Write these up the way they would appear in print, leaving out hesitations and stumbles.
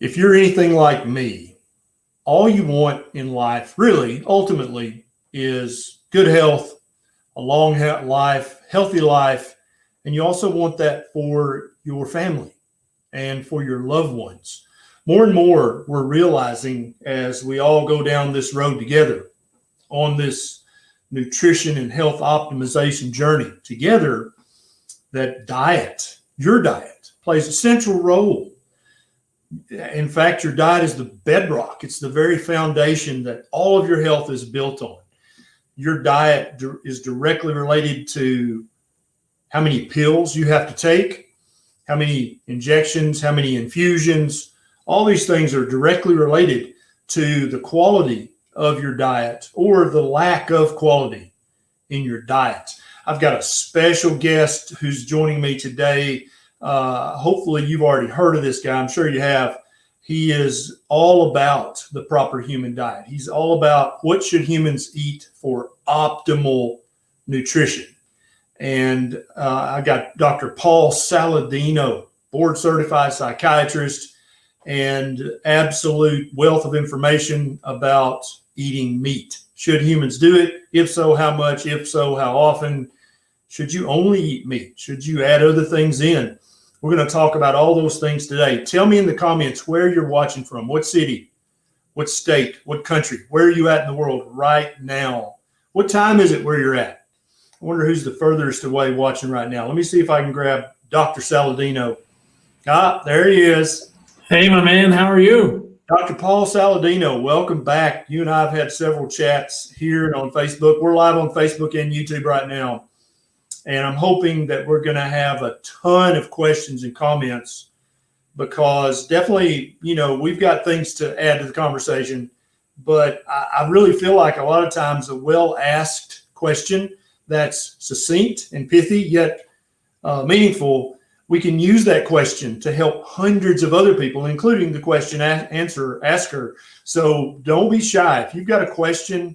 If you're anything like me, all you want in life, really, ultimately, is good health, a long life, healthy life, and you also want that for your family and for your loved ones. More and more, we're realizing as we all go down this road together on this nutrition and health optimization journey together, that diet, your diet, plays a central role. In fact, your diet is the bedrock. It's the very foundation that all of your health is built on. Your diet is directly related to how many pills you have to take, how many injections, how many infusions. All these things are directly related to the quality of your diet or the lack of quality in your diet. I've got a special guest who's joining me today. Hopefully you've already heard of this guy. I'm sure you have. He is all about the proper human diet. He's all about what should humans eat for optimal nutrition. And I got Dr. Paul Saladino, board certified psychiatrist, and absolute wealth of information about eating meat. Should humans do it? If so, how much? If so, how often? Should you only eat meat? Should you add other things in? We're going to talk about all those things today. Tell me in the comments where you're watching from, what city, what state, what country, where are you at in the world right now? What time is it where you're at? I wonder who's the furthest away watching right now. Let me see if I can grab Dr. Saladino. Ah, there he is. Hey, my man, how are you? Dr. Paul Saladino, welcome back. You and I have had several chats here and on Facebook. We're live on Facebook and YouTube right now. And I'm hoping that we're going to have a ton of questions and comments because definitely, we've got things to add to the conversation. But I really feel like a lot of times a well-asked question that's succinct and pithy, yet meaningful, we can use that question to help hundreds of other people, including the question asker. So don't be shy. If you've got a question,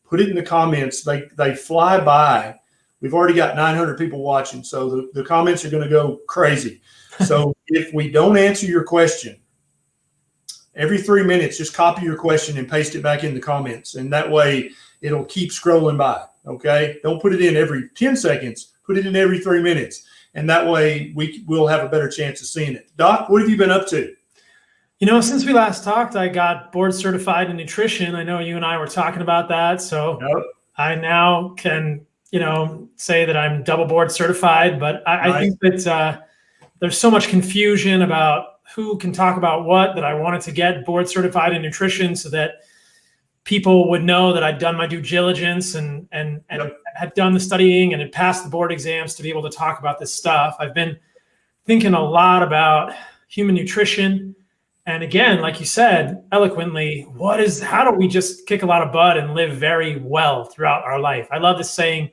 put it in the comments. They fly by. We've already got 900 people watching, so the comments are going to go crazy. So if we don't answer your question, every 3 minutes, just copy your question and paste it back in the comments. And that way it'll keep scrolling by, okay? Don't put it in every 10 seconds. Put it in every 3 minutes. And that way we'll have a better chance of seeing it. Doc, what have you been up to? Since we last talked, I got board certified in nutrition. I know you and I were talking about that. So I now can say that I'm double board certified, but I think that there's so much confusion about who can talk about what that I wanted to get board certified in nutrition so that people would know that I'd done my due diligence and had done the studying and had passed the board exams to be able to talk about this stuff. I've been thinking a lot about human nutrition. And again, like you said, eloquently, how do we just kick a lot of butt and live very well throughout our life? I love this saying,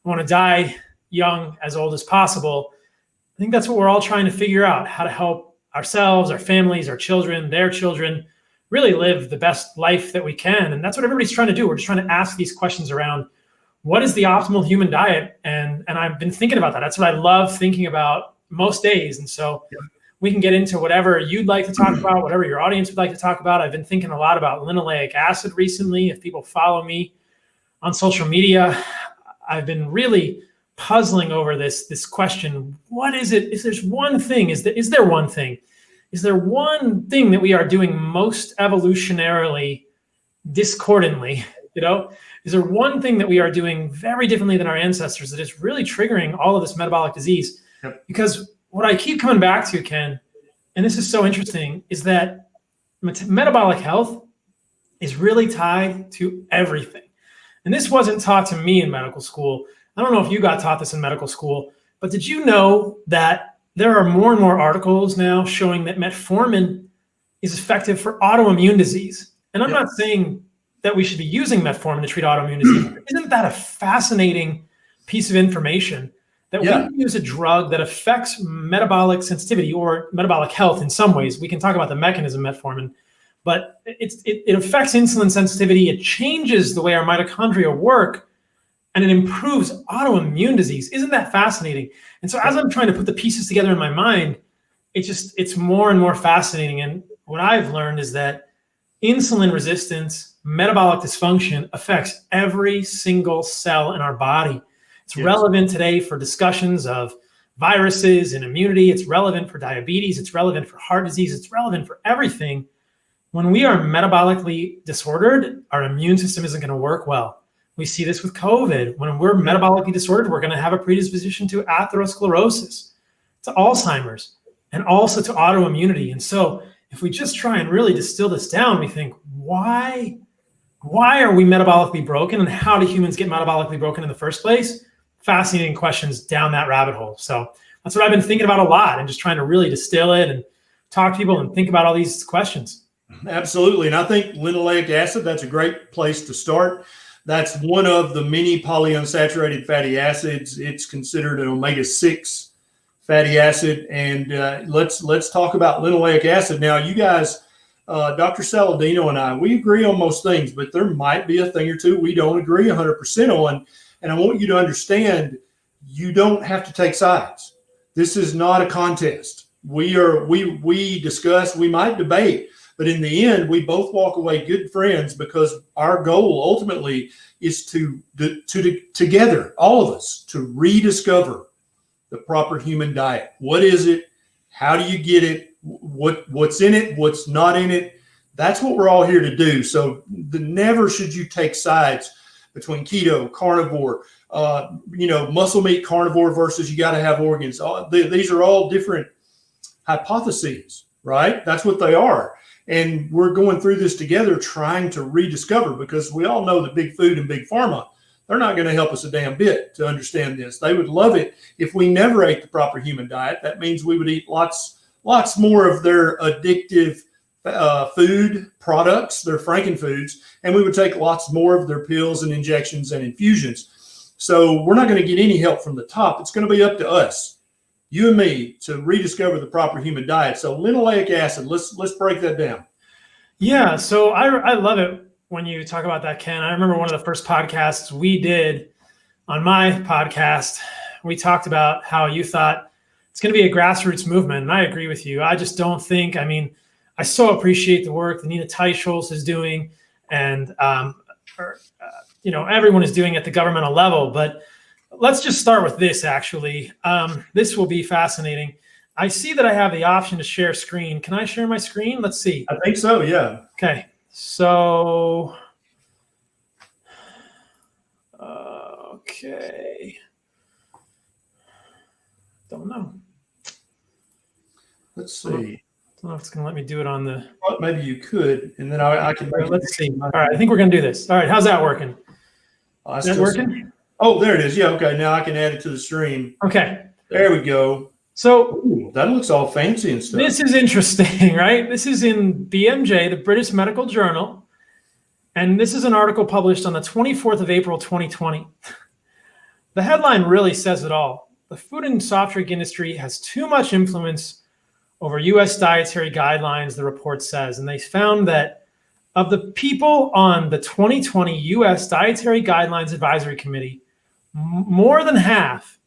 I want to die young, as old as possible. I think that's what we're all trying to figure out, how to help ourselves, our families, our children, their children, really live the best life that we can. And that's what everybody's trying to do. We're just trying to ask these questions around what is the optimal human diet? And I've been thinking about that. That's what I love thinking about most days. And so we can get into whatever you'd like to talk about, whatever your audience would like to talk about. I've been thinking a lot about linoleic acid recently. If people follow me on social media, I've been really puzzling over this question. What is it? If there's one thing, is there one thing? Is there one thing that we are doing most evolutionarily discordantly? Is there one thing that we are doing very differently than our ancestors that is really triggering all of this metabolic disease? Yep. Because what I keep coming back to, Ken, and this is so interesting, is that metabolic health is really tied to everything. And this wasn't taught to me in medical school. I don't know if you got taught this in medical school, but did you know that there are more and more articles now showing that metformin is effective for autoimmune disease? And I'm not saying that we should be using metformin to treat autoimmune disease. Isn't that a fascinating piece of information that we can use a drug that affects metabolic sensitivity or metabolic health in some ways? We can talk about the mechanism of metformin, but it affects insulin sensitivity. It changes the way our mitochondria work, and it improves autoimmune disease. Isn't that fascinating? And so as I'm trying to put the pieces together in my mind, it's more and more fascinating. And what I've learned is that insulin resistance, metabolic dysfunction affects every single cell in our body. It's relevant today for discussions of viruses and immunity. It's relevant for diabetes. It's relevant for heart disease. It's relevant for everything. When we are metabolically disordered, our immune system isn't going to work well. We see this with COVID. When we're metabolically disordered, we're going to have a predisposition to atherosclerosis, to Alzheimer's, and also to autoimmunity. And so if we just try and really distill this down, we think, why are we metabolically broken, and how do humans get metabolically broken in the first place? Fascinating questions down that rabbit hole. So that's what I've been thinking about a lot, and just trying to really distill it and talk to people and think about all these questions. Absolutely. And I think linoleic acid, that's a great place to start. That's one of the many polyunsaturated fatty acids. It's considered an omega-6 fatty acid. And let's talk about linoleic acid. Now, you guys, Dr. Saladino and I, we agree on most things, but there might be a thing or two we don't agree 100% on. And I want you to understand, you don't have to take sides. This is not a contest. We discuss, we might debate, but in the end, we both walk away good friends, because our goal ultimately is to together, all of us, to rediscover the proper human diet. What is it? How do you get it? What's in it? What's not in it? That's what we're all here to do. So never should you take sides between keto, carnivore, muscle meat carnivore versus you got to have organs. These are all different hypotheses, right? That's what they are. And we're going through this together, trying to rediscover, because we all know that big food and big pharma, they're not going to help us a damn bit to understand this. They would love it if we never ate the proper human diet. That means we would eat lots more of their addictive food products, their frankenfoods, and we would take lots more of their pills and injections and infusions. So we're not going to get any help from the top. It's going to be up to us, you and me, to rediscover the proper human diet. So linoleic acid, let's break that down. Yeah, so I love it when you talk about that, Ken. I remember one of the first podcasts we did on my podcast, we talked about how you thought it's going to be a grassroots movement, and I agree with you. I just don't think, I so appreciate the work that Nina Teicholz is doing, and everyone is doing at the governmental level. But let's just start with this, actually. This will be fascinating. I see that I have the option to share screen. Can I share my screen? Let's see. I think so, yeah. Okay. So, okay. Don't know. Let's see. I don't know if it's going to let me do it on the. Well, maybe you could, and then I can. Let's see. All right, I think we're going to do this. All right, how's that working? Is that working? Oh, there it is. Yeah, okay. Now I can add it to the stream. Okay. There we go. So that looks all fancy and stuff. This is interesting, right? This is in BMJ, the British Medical Journal, and this is an article published on the 24th of April, 2020. The headline really says it all. The food and soft drink industry has too much influence over U.S. dietary guidelines, the report says. And they found that of the people on the 2020 U.S. Dietary Guidelines Advisory Committee, more than half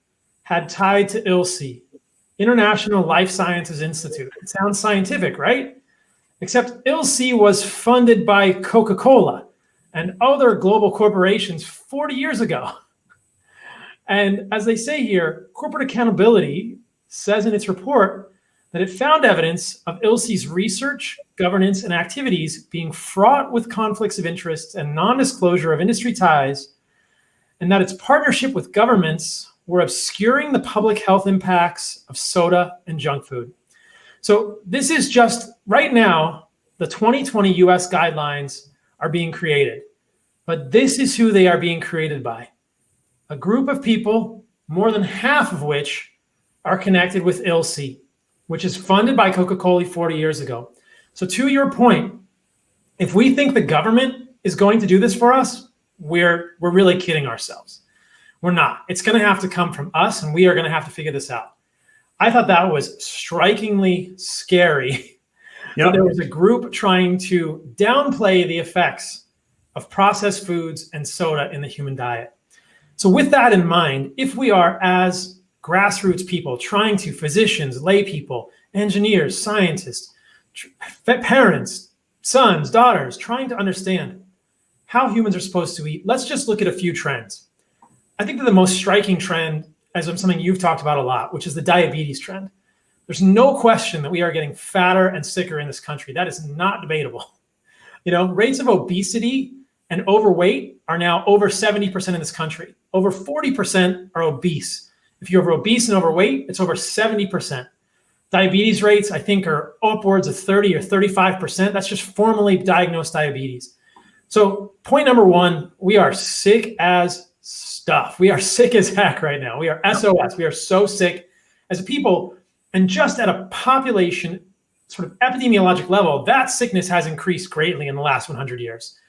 had tied to ILSI, International Life Sciences Institute. It sounds scientific, right? Except ILSI was funded by Coca-Cola and other global corporations 40 years ago. And as they say here, Corporate Accountability says in its report that it found evidence of ILSI's research, governance, and activities being fraught with conflicts of interest and non-disclosure of industry ties, and that its partnership with governments were obscuring the public health impacts of soda and junk food. So this is just, right now, the 2020 US guidelines are being created, but this is who they are being created by. A group of people, more than half of which are connected with ILSI, which is funded by Coca-Cola 40 years ago. So to your point, if we think the government is going to do this for us, we're really kidding ourselves. We're not. It's going to have to come from us, and we are going to have to figure this out. I thought that was strikingly scary. Yep. There was a group trying to downplay the effects of processed foods and soda in the human diet. So with that in mind, if we are, as grassroots people, physicians, lay people, engineers, scientists, parents, sons, daughters, trying to understand how humans are supposed to eat. Let's just look at a few trends. I think that the most striking trend, as something you've talked about a lot, which is the diabetes trend. There's no question that we are getting fatter and sicker in this country. That is not debatable. Rates of obesity and overweight are now over 70% in this country. Over 40% are obese. If you're obese and overweight, it's over 70%. Diabetes rates, I think, are upwards of 30 or 35%. That's just formally diagnosed diabetes. So point number one, we are sick as stuff. We are sick as heck right now. We are SOS. We are so sick as a people. And just at a population sort of epidemiologic level, that sickness has increased greatly in the last 100 years.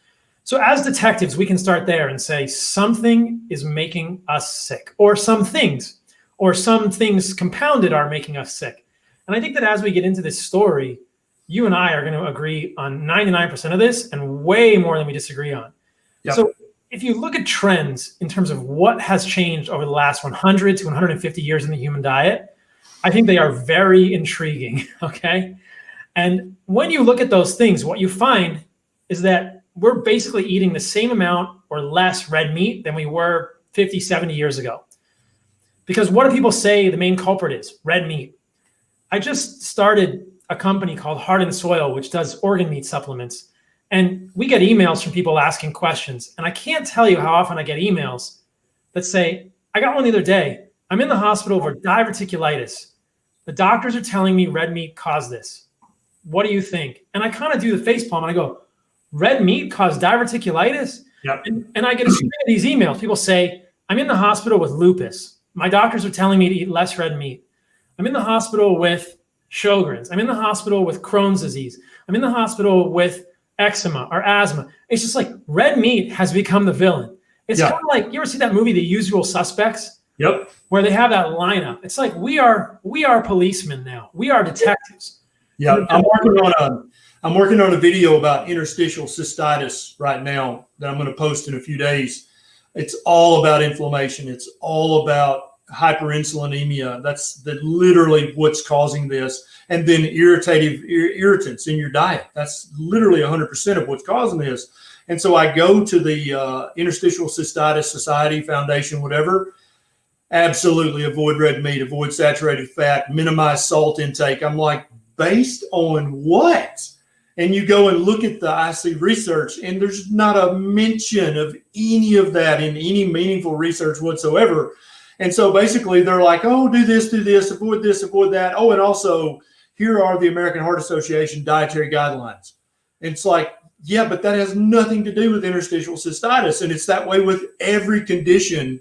So as detectives, we can start there and say something is making us sick, or some things compounded are making us sick. And I think that as we get into this story, you and I are going to agree on 99% of this and way more than we disagree on. Yep. So if you look at trends in terms of what has changed over the last 100 to 150 years in the human diet, I think they are very intriguing, okay? And when you look at those things, what you find is that we're basically eating the same amount or less red meat than we were 50, 70 years ago. Because what do people say the main culprit is? Red meat. I just started a company called Heart and Soil, which does organ meat supplements. And we get emails from people asking questions. And I can't tell you how often I get emails that say, I got one the other day. I'm in the hospital for diverticulitis. The doctors are telling me red meat caused this. What do you think? And I kind of do the facepalm and I go, red meat caused diverticulitis? Yep. And I get a string of these emails. People say, I'm in the hospital with lupus. My doctors are telling me to eat less red meat. I'm in the hospital with Sjogren's. I'm in the hospital with Crohn's disease. I'm in the hospital with eczema or asthma. It's just like red meat has become the villain. It's kind of like, you ever see that movie, The Usual Suspects? Yep. Where they have that lineup. It's like we are policemen now. We are detectives. Yeah, I'm working on a video about interstitial cystitis right now that I'm going to post in a few days. It's all about inflammation. It's all about hyperinsulinemia. That's literally what's causing this. And then irritants in your diet. That's literally 100% of what's causing this. And so I go to the Interstitial Cystitis Society Foundation, whatever. Absolutely avoid red meat, avoid saturated fat, minimize salt intake. I'm like, based on what? And you go and look at the IC research, and there's not a mention of any of that in any meaningful research whatsoever. And so basically they're like, oh, do this, avoid that. Oh, and also here are the American Heart Association dietary guidelines. And it's like, yeah, but that has nothing to do with interstitial cystitis. And it's that way with every condition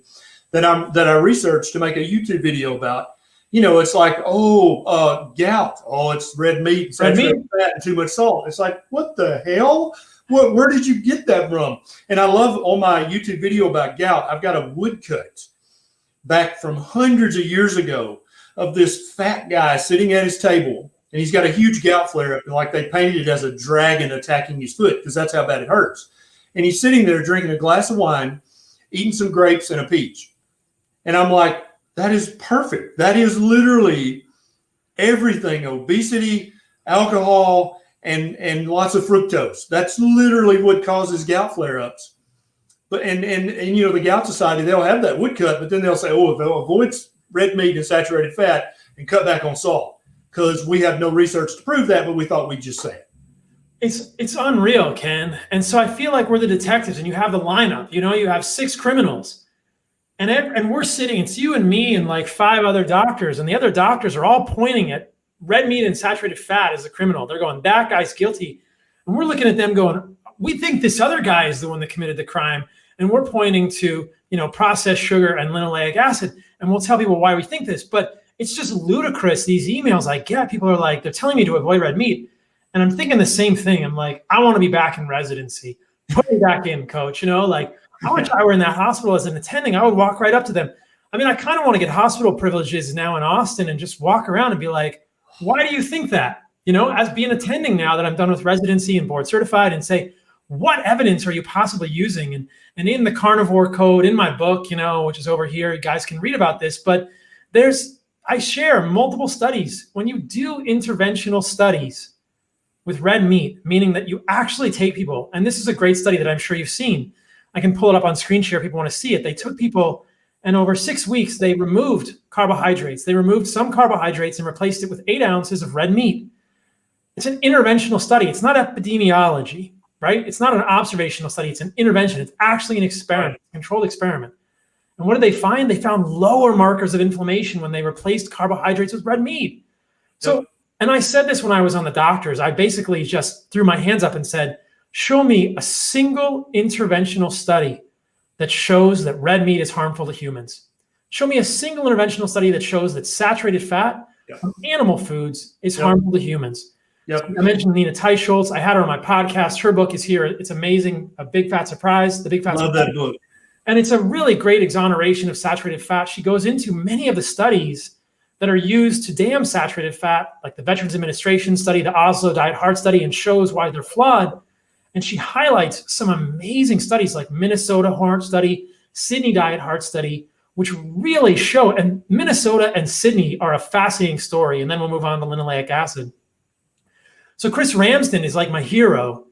that I researched to make a YouTube video about. It's like, gout. Oh, it's red meat, saturated fat, and too much salt. It's like, what the hell? Where did you get that from? And I love on my YouTube video about gout, I've got a woodcut back from hundreds of years ago of this fat guy sitting at his table, and he's got a huge gout flare up, and like they painted it as a dragon attacking his foot because that's how bad it hurts. And he's sitting there drinking a glass of wine, eating some grapes and a peach. And I'm like, that is perfect. That is literally everything: obesity, alcohol, and lots of fructose. That's literally what causes gout flare-ups. But and the Gout Society, they'll have that woodcut, but then they'll say, avoid red meat and saturated fat and cut back on salt, because we have no research to prove that, but we thought we'd just say it. It's unreal, Ken. And so I feel like we're the detectives, and you have the lineup. You have 6 criminals. And we're sitting, it's you and me and like 5 other doctors, and the other doctors are all pointing at red meat and saturated fat as a criminal. They're going, that guy's guilty. And we're looking at them going, we think this other guy is the one that committed the crime. And we're pointing to, processed sugar and linoleic acid. And we'll tell people why we think this. But it's just ludicrous. These emails I get, people are like, they're telling me to avoid red meat. And I'm thinking the same thing. I'm like, I want to be back in residency. Put me back in, coach. I wish I were in that hospital as an attending. I would walk right up to them. I mean, I kind of want to get hospital privileges now in Austin and just walk around and be like, why do you think that? As being attending now that I'm done with residency and board certified, and say, what evidence are you possibly using? And in the carnivore code, in my book, which is over here, you guys can read about this, but there's I share multiple studies. When you do interventional studies with red meat, meaning that you actually take people, and this is a great study that I'm sure you've seen. I can pull it up on screen share if people want to see it. They took people and over 6 weeks, they removed carbohydrates. They removed some carbohydrates and replaced it with 8 ounces of red meat. It's an interventional study. It's not epidemiology, right? It's not an observational study. It's an intervention. It's actually an experiment, a controlled experiment. And what did they find? They found lower markers of inflammation when they replaced carbohydrates with red meat. So, and I said this when I was on the doctors. I basically just threw my hands up and said, show me a single interventional study that shows that red meat is harmful to humans. Show me a single interventional study that shows that saturated fat from animal foods is harmful to humans. I mentioned Nina Teicholz. I had her on my podcast. Her book is here. It's amazing. A Big Fat Surprise. The Big Fat Surprise. Love that book. And it's a really great exoneration of saturated fat. She goes into many of the studies that are used to damn saturated fat, like the Veterans Administration study, the Oslo Diet Heart study, and shows why they're flawed. And she highlights some amazing studies like Minnesota Heart Study, Sydney Diet Heart Study, which really show, and Minnesota and Sydney are a fascinating story. And then we'll move on to linoleic acid. So Chris Ramsden is like my hero.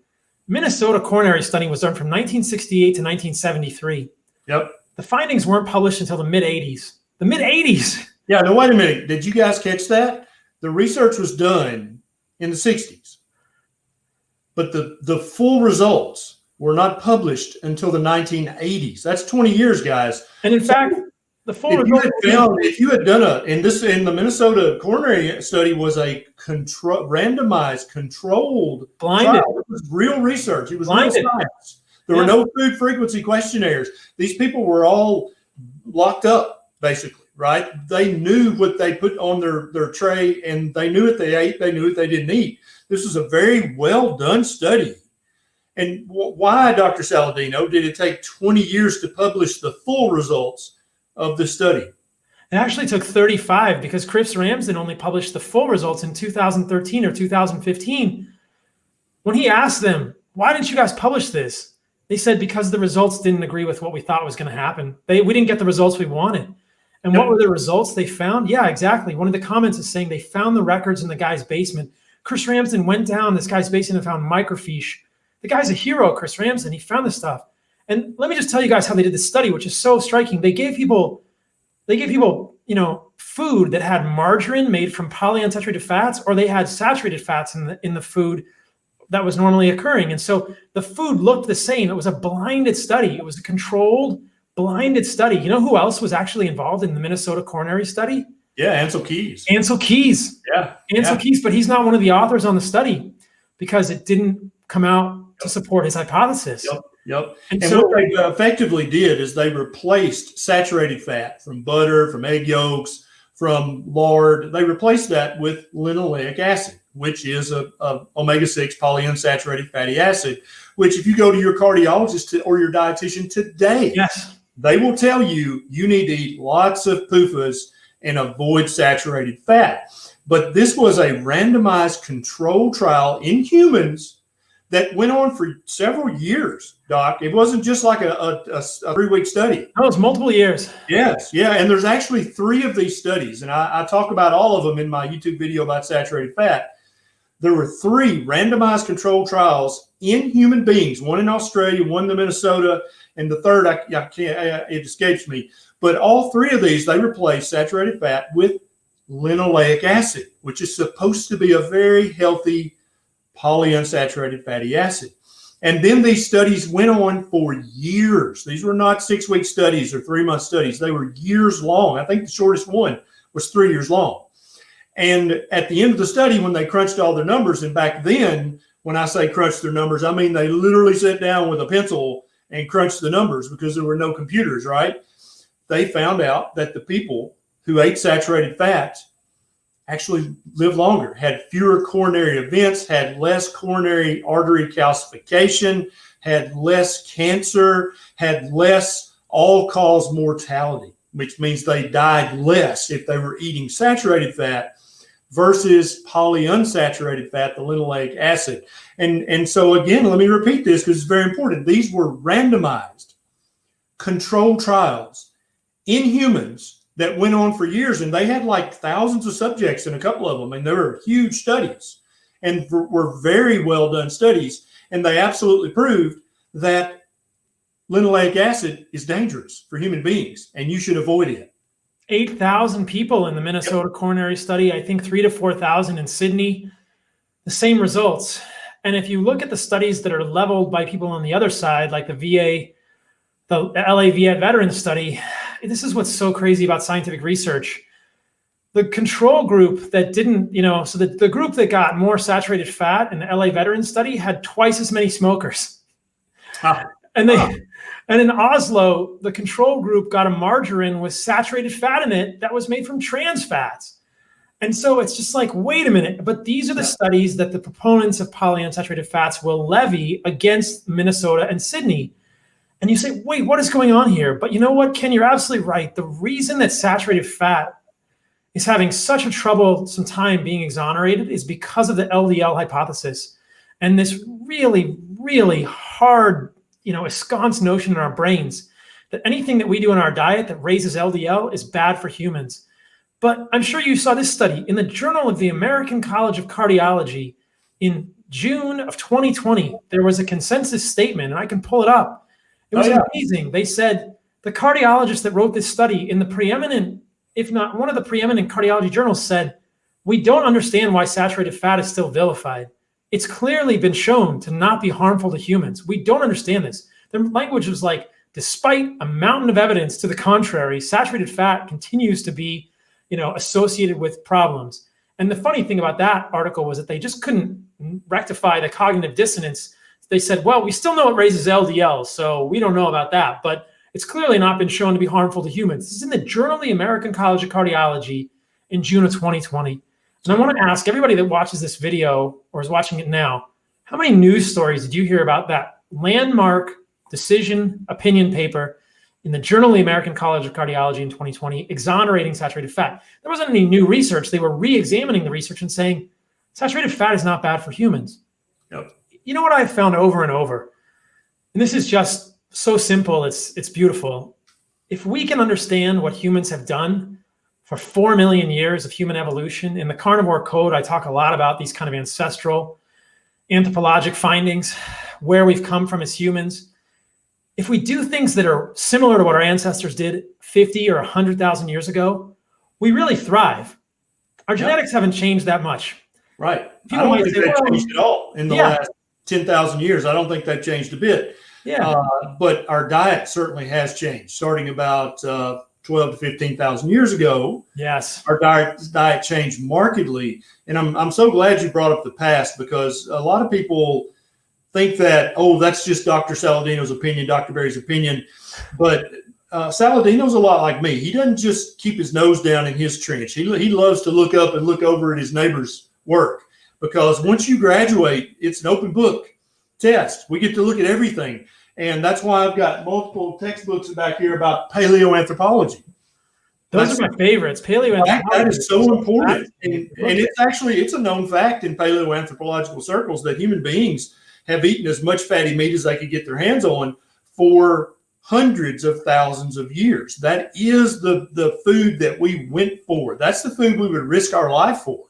Minnesota coronary study was done from 1968 to 1973. The findings weren't published until the mid-'80s. The mid-'80s. Yeah, no, wait a minute. Did you guys catch that? The research was done in the 60s. But the full results were not published until the 1980s. That's 20 years, guys. And in fact, the full results. If you had done in the Minnesota coronary study was a randomized, controlled, blinded. Trial. It was real research. It was blinded. Real science. There were no food frequency questionnaires. These people were all locked up, basically, right? They knew what they put on their tray, and they knew what they ate. They knew what they didn't eat. This was a very well done study. And why, Dr. Saladino, did it take 20 years to publish the full results of the study? It actually took 35 because Chris Ramsden only published the full results in 2013 or 2015. When he asked them, why didn't you guys publish this? They said, because the results didn't agree with what we thought was going to happen. We didn't get the results we wanted. And what were the results they found? Yeah, exactly. One of the comments is saying they found the records in the guy's basement. Chris Ramsden went down this guy's basement and found microfiche. The guy's a hero, Chris Ramsden. He found this stuff. And let me just tell you guys how they did this study, which is so striking. They gave people, food that had margarine made from polyunsaturated fats, or they had saturated fats in the food that was normally occurring. And so the food looked the same. It was a blinded study. It was a controlled, blinded study. You know who else was actually involved in the Minnesota coronary study? Yeah, Ansel Keys. Ansel Keys. Yeah. Ansel Keys, but he's not one of the authors on the study because it didn't come out to support his hypothesis. And so what they effectively did is they replaced saturated fat from butter, from egg yolks, from lard. They replaced that with linoleic acid, which is a omega-6 polyunsaturated fatty acid, which if you go to your cardiologist or your dietitian today, they will tell you need to eat lots of PUFAs and avoid saturated fat. But this was a randomized controlled trial in humans that went on for several years, Doc. It wasn't just like a 3-week study. No, it's multiple years. Yes, yeah. And there's actually 3 of these studies, and I talk about all of them in my YouTube video about saturated fat. There were 3 randomized controlled trials in human beings, one in Australia, one in Minnesota, and the third, I can't, it escapes me. But all 3 of these, they replaced saturated fat with linoleic acid, which is supposed to be a very healthy polyunsaturated fatty acid. And then these studies went on for years. These were not 6-week studies or 3-month studies. They were years long. I think the shortest one was 3 years long. And at the end of the study, when they crunched all their numbers, and back then, when I say crunch their numbers, I mean they literally sat down with a pencil and crunched the numbers because there were no computers, right? They found out that the people who ate saturated fats actually lived longer, had fewer coronary events, had less coronary artery calcification, had less cancer, had less all-cause mortality, which means they died less if they were eating saturated fat versus polyunsaturated fat, the linoleic acid. And so again, let me repeat this because it's very important. These were randomized controlled trials in humans that went on for years, and they had like thousands of subjects in a couple of them, and they were huge studies and were very well done studies, and they absolutely proved that linoleic acid is dangerous for human beings, and you should avoid it. 8,000 people in the Minnesota coronary study, I think 3,000 to 4,000 in Sydney, the same results. And if you look at the studies that are leveled by people on the other side, like the VA, the LA VA Veterans Study, this is what's so crazy about scientific research. The control group that didn't, so the group that got more saturated fat in the LA Veterans Study had twice as many smokers. And in Oslo, the control group got a margarine with saturated fat in it that was made from trans fats. And so it's just like, wait a minute, but these are the studies that the proponents of polyunsaturated fats will levy against Minnesota and Sydney. And you say, wait, what is going on here? But you know what, Ken, you're absolutely right. The reason that saturated fat is having such a troublesome time being exonerated is because of the LDL hypothesis and this really, really hard, ensconced notion in our brains that anything that we do in our diet that raises LDL is bad for humans. But I'm sure you saw this study in the Journal of the American College of Cardiology in June of 2020. There was a consensus statement, and I can pull it up. It was amazing. They said the cardiologist that wrote this study in the preeminent, if not one of the preeminent cardiology journals, said, we don't understand why saturated fat is still vilified. It's clearly been shown to not be harmful to humans. We don't understand this. Their language was like, despite a mountain of evidence to the contrary, saturated fat continues to be associated with problems. And the funny thing about that article was that they just couldn't rectify the cognitive dissonance. They said, well, we still know it raises LDL, so we don't know about that, but it's clearly not been shown to be harmful to humans. This is in the Journal of the American College of Cardiology in June of 2020. And I want to ask everybody that watches this video or is watching it now, how many news stories did you hear about that landmark decision opinion paper in the Journal of the American College of Cardiology in 2020, exonerating saturated fat? There wasn't any new research. They were re-examining the research and saying, saturated fat is not bad for humans. Yep. You know what I've found over and over, and this is just so simple, it's beautiful. If we can understand what humans have done for 4 million years of human evolution, in the carnivore code, I talk a lot about these kind of ancestral anthropologic findings, where we've come from as humans. If we do things that are similar to what our ancestors did 50 or 100,000 years ago, we really thrive. Our genetics haven't changed that much. Right. I don't think that changed at all in the last 10,000 years. I don't think that changed a bit. Yeah. But our diet certainly has changed, starting about 12 to 15,000 years ago. Yes. Our diet changed markedly. And I'm so glad you brought up the past, because a lot of people think that, that's just Dr. Saladino's opinion, Dr. Berry's opinion. But Saladino's a lot like me. He doesn't just keep his nose down in his trench. He loves to look up and look over at his neighbor's work, because once you graduate, it's an open book test. We get to look at everything. And that's why I've got multiple textbooks back here about paleoanthropology. Those are my favorites. Paleoanthropology. That is so important. And it's a known fact in paleoanthropological circles that human beings have eaten as much fatty meat as they could get their hands on for hundreds of thousands of years. That is the food that we went for. That's the food we would risk our life for.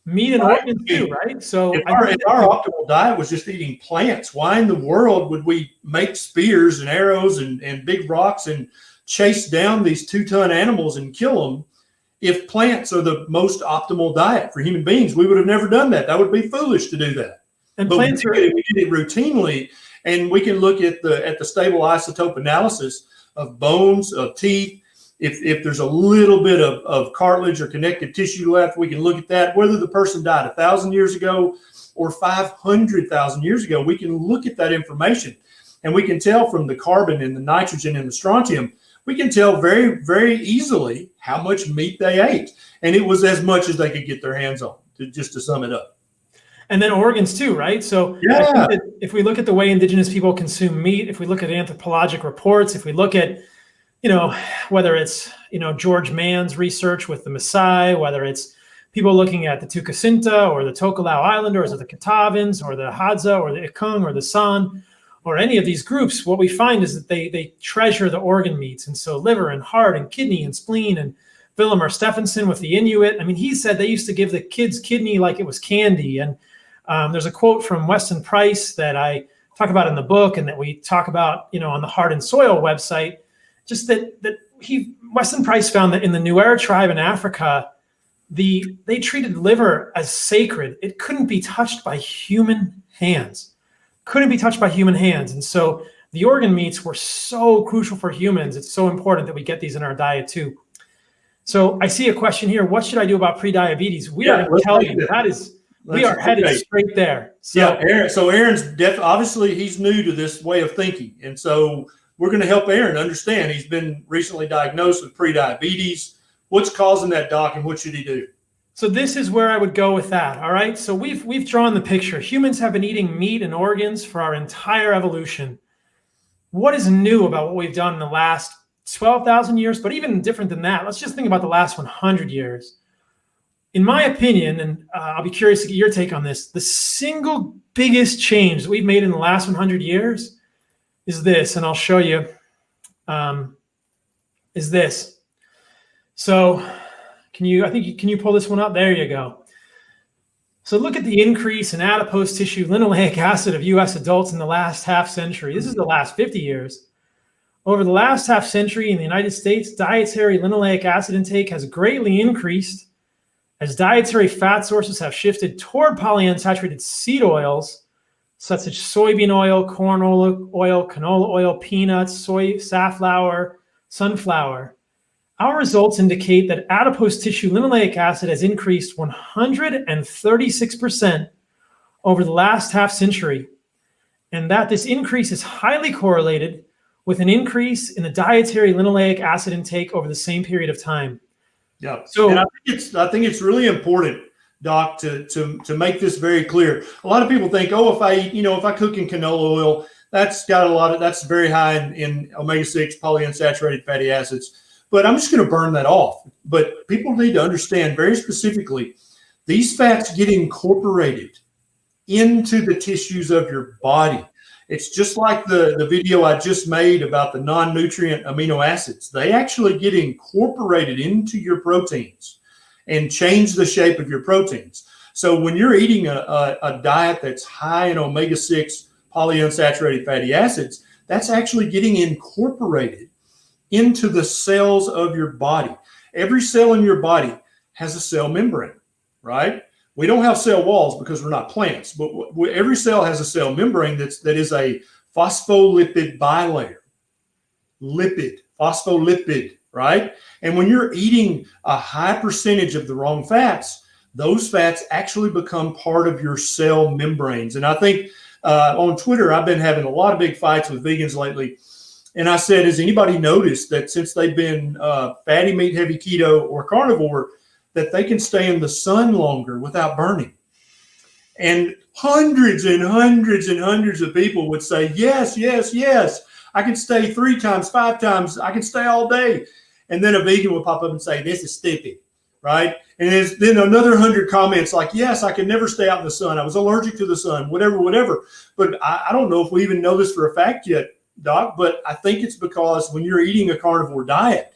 Meat and organs too, right? So if our optimal diet was just eating plants, why in the world would we make spears and arrows and big rocks and chase down these 2-ton animals and kill them? If plants are the most optimal diet for human beings, we would have never done that. That would be foolish to do that. And but plants we did it routinely, and we can look at the stable isotope analysis of bones, of teeth. If there's a little bit of cartilage or connective tissue left, we can look at that. Whether the person died 1,000 years ago or 500,000 years ago, we can look at that information, and we can tell from the carbon and the nitrogen and the strontium, we can tell very, very easily how much meat they ate. And it was as much as they could get their hands on, just to sum it up. And then organs too, right? So I think that if we look at the way indigenous people consume meat, if we look at anthropologic reports, if we look at, whether it's, George Mann's research with the Maasai, whether it's people looking at the Tukasinta or the Tokelau Islanders or the Katavans or the Hadza or the Ikung or the San, or any of these groups, what we find is that they treasure the organ meats. And so liver and heart and kidney and spleen, and Willem Stephenson with the Inuit. I mean, he said they used to give the kids kidney like it was candy. And there's a quote from Weston Price that I talk about in the book, and that we talk about, on the Heart and Soil website, just that Weston Price found that in the Nuer tribe in Africa, they treated liver as sacred. It couldn't be touched by human hands. And so the organ meats were so crucial for humans. It's so important that we get these in our diet too. So I see a question here. What should I do about prediabetes? We are going to tell you we are headed straight there. So, Aaron's obviously he's new to this way of thinking. And so we're going to help Aaron understand. He's been recently diagnosed with prediabetes. What's causing that, Doc, and what should he do? So this is where I would go with that. All right. So we've drawn the picture. Humans have been eating meat and organs for our entire evolution. What is new about what we've done in the last 12,000 years? But even different than that, let's just think about the last 100 years. In my opinion, and I'll be curious to get your take on this, the single biggest change that we've made in the last 100 years is this, and I'll show you, is this. So can you pull this one up? There you go. So look at the increase in adipose tissue linoleic acid of U.S. adults in the last half century. This is the last 50 years. Over the last half century in the United States, dietary linoleic acid intake has greatly increased as dietary fat sources have shifted toward polyunsaturated seed oils, such as soybean oil, corn oil, canola oil, peanuts, soy, safflower, sunflower. Our results indicate that adipose tissue linoleic acid has increased 136% over the last half century, and that this increase is highly correlated with an increase in the dietary linoleic acid intake over the same period of time. Yeah. So and I think it's really important, Doc, to make this very clear. A lot of people think, if I cook in canola oil, that's very high in omega-6 polyunsaturated fatty acids. But I'm just going to burn that off. But people need to understand very specifically, these fats get incorporated into the tissues of your body. It's just like the video I just made about the non-nutrient amino acids. They actually get incorporated into your proteins and change the shape of your proteins. So when you're eating a diet that's high in omega-6 polyunsaturated fatty acids, that's actually getting incorporated into the cells of your body. Every cell in your body has a cell membrane, right? We don't have cell walls because we're not plants, but every cell has a cell membrane that is a phospholipid bilayer. Phospholipid, right? And when you're eating a high percentage of the wrong fats, those fats actually become part of your cell membranes. And I think on Twitter, I've been having a lot of big fights with vegans lately. And I said, has anybody noticed that since they've been fatty meat, heavy keto, or carnivore, that they can stay in the sun longer without burning? And hundreds and hundreds and hundreds of people would say, yes, yes, yes. I can stay 3 times, 5 times. I can stay all day. And then a vegan would pop up and say, this is stupid, right? And then another 100 comments like, yes, I can never stay out in the sun. I was allergic to the sun, whatever. But I don't know if we even know this for a fact yet, Doc, but I think it's because when you're eating a carnivore diet,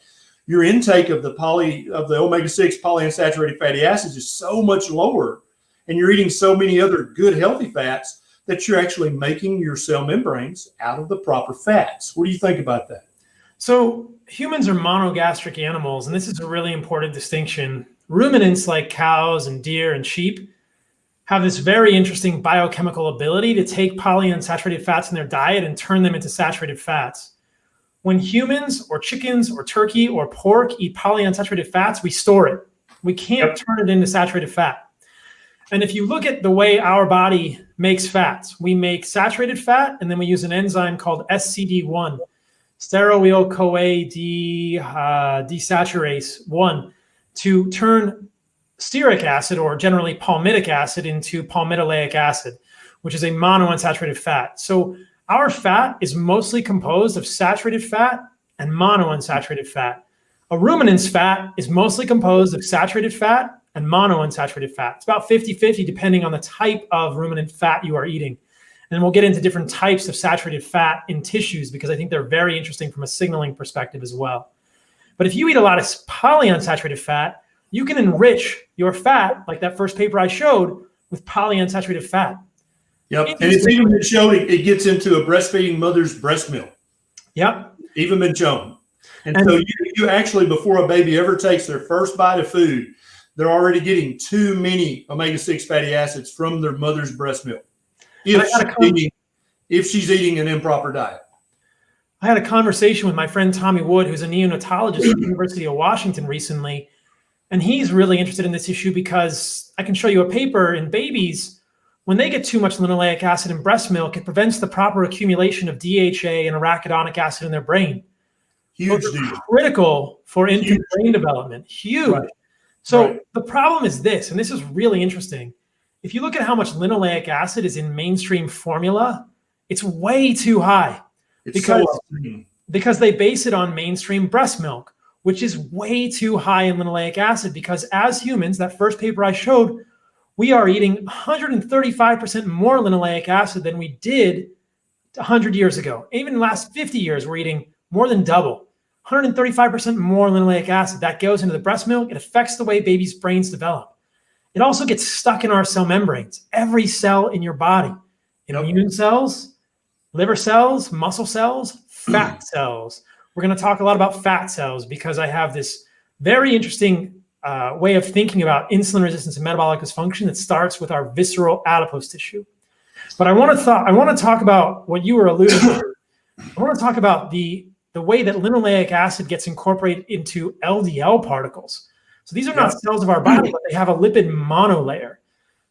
your intake of the omega-6 polyunsaturated fatty acids is so much lower, and you're eating so many other good healthy fats that you're actually making your cell membranes out of the proper fats. What do you think about that? So humans are monogastric animals, and this is a really important distinction. Ruminants like cows and deer and sheep have this very interesting biochemical ability to take polyunsaturated fats in their diet and turn them into saturated fats. When humans or chickens or turkey or pork eat polyunsaturated fats, we store it. We can't turn it into saturated fat. And if you look at the way our body makes fats, we make saturated fat, and then we use an enzyme called SCD1, stearoyl-CoA desaturase 1, to turn stearic acid, or generally palmitic acid, into palmitoleic acid, which is a monounsaturated fat. So our fat is mostly composed of saturated fat and monounsaturated fat. A ruminant's fat is mostly composed of saturated fat and monounsaturated fat. It's about 50-50 depending on the type of ruminant fat you are eating. And we'll get into different types of saturated fat in tissues because I think they're very interesting from a signaling perspective as well. But if you eat a lot of polyunsaturated fat, you can enrich your fat, like that first paper I showed, with polyunsaturated fat. Yep. And it's even been shown it gets into a breastfeeding mother's breast milk. Yep. Even been shown. And so you actually, before a baby ever takes their first bite of food, they're already getting too many omega-6 fatty acids from their mother's breast milk if she's eating an improper diet. I had a conversation with my friend Tommy Wood, who's a neonatologist at the University of Washington recently, and he's really interested in this issue because I can show you a paper in babies. When they get too much linoleic acid in breast milk, it prevents the proper accumulation of DHA and arachidonic acid in their brain. Huge deal. Critical for infant brain development. Huge. Right. So the problem is this, and this is really interesting. If you look at how much linoleic acid is in mainstream formula, it's way too high because they base it on mainstream breast milk, which is way too high in linoleic acid because as humans, that first paper I showed, we are eating 135% more linoleic acid than we did 100 years ago. Even in the last 50 years, we're eating more than double. 135% more linoleic acid. That goes into the breast milk. It affects the way babies' brains develop. It also gets stuck in our cell membranes. Every cell in your body. Immune cells, liver cells, muscle cells, fat cells. We're going to talk a lot about fat cells because I have this very interesting way of thinking about insulin resistance and metabolic dysfunction that starts with our visceral adipose tissue. But I want to talk about what you were alluding to. I want to talk about the way that linoleic acid gets incorporated into LDL particles. So these are not cells of our body, but they have a lipid monolayer.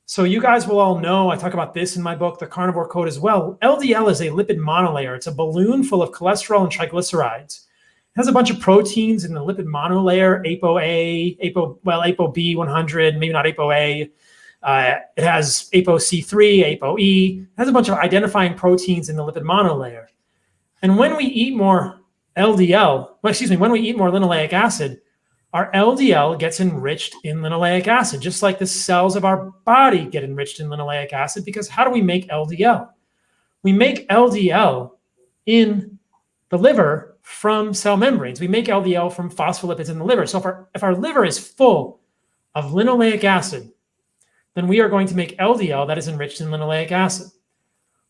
So you guys will all know, I talk about this in my book, The Carnivore Code as well. LDL is a lipid monolayer. It's a balloon full of cholesterol and triglycerides. It has a bunch of proteins in the lipid monolayer, ApoA, ApoB 100, maybe not ApoA. It has ApoC3, ApoE. It has a bunch of identifying proteins in the lipid monolayer. And when we eat more when we eat more linoleic acid, our LDL gets enriched in linoleic acid, just like the cells of our body get enriched in linoleic acid, because how do we make LDL? We make LDL in the liver from cell membranes. We make LDL from phospholipids in the liver. So if our liver is full of linoleic acid, then we are going to make LDL that is enriched in linoleic acid.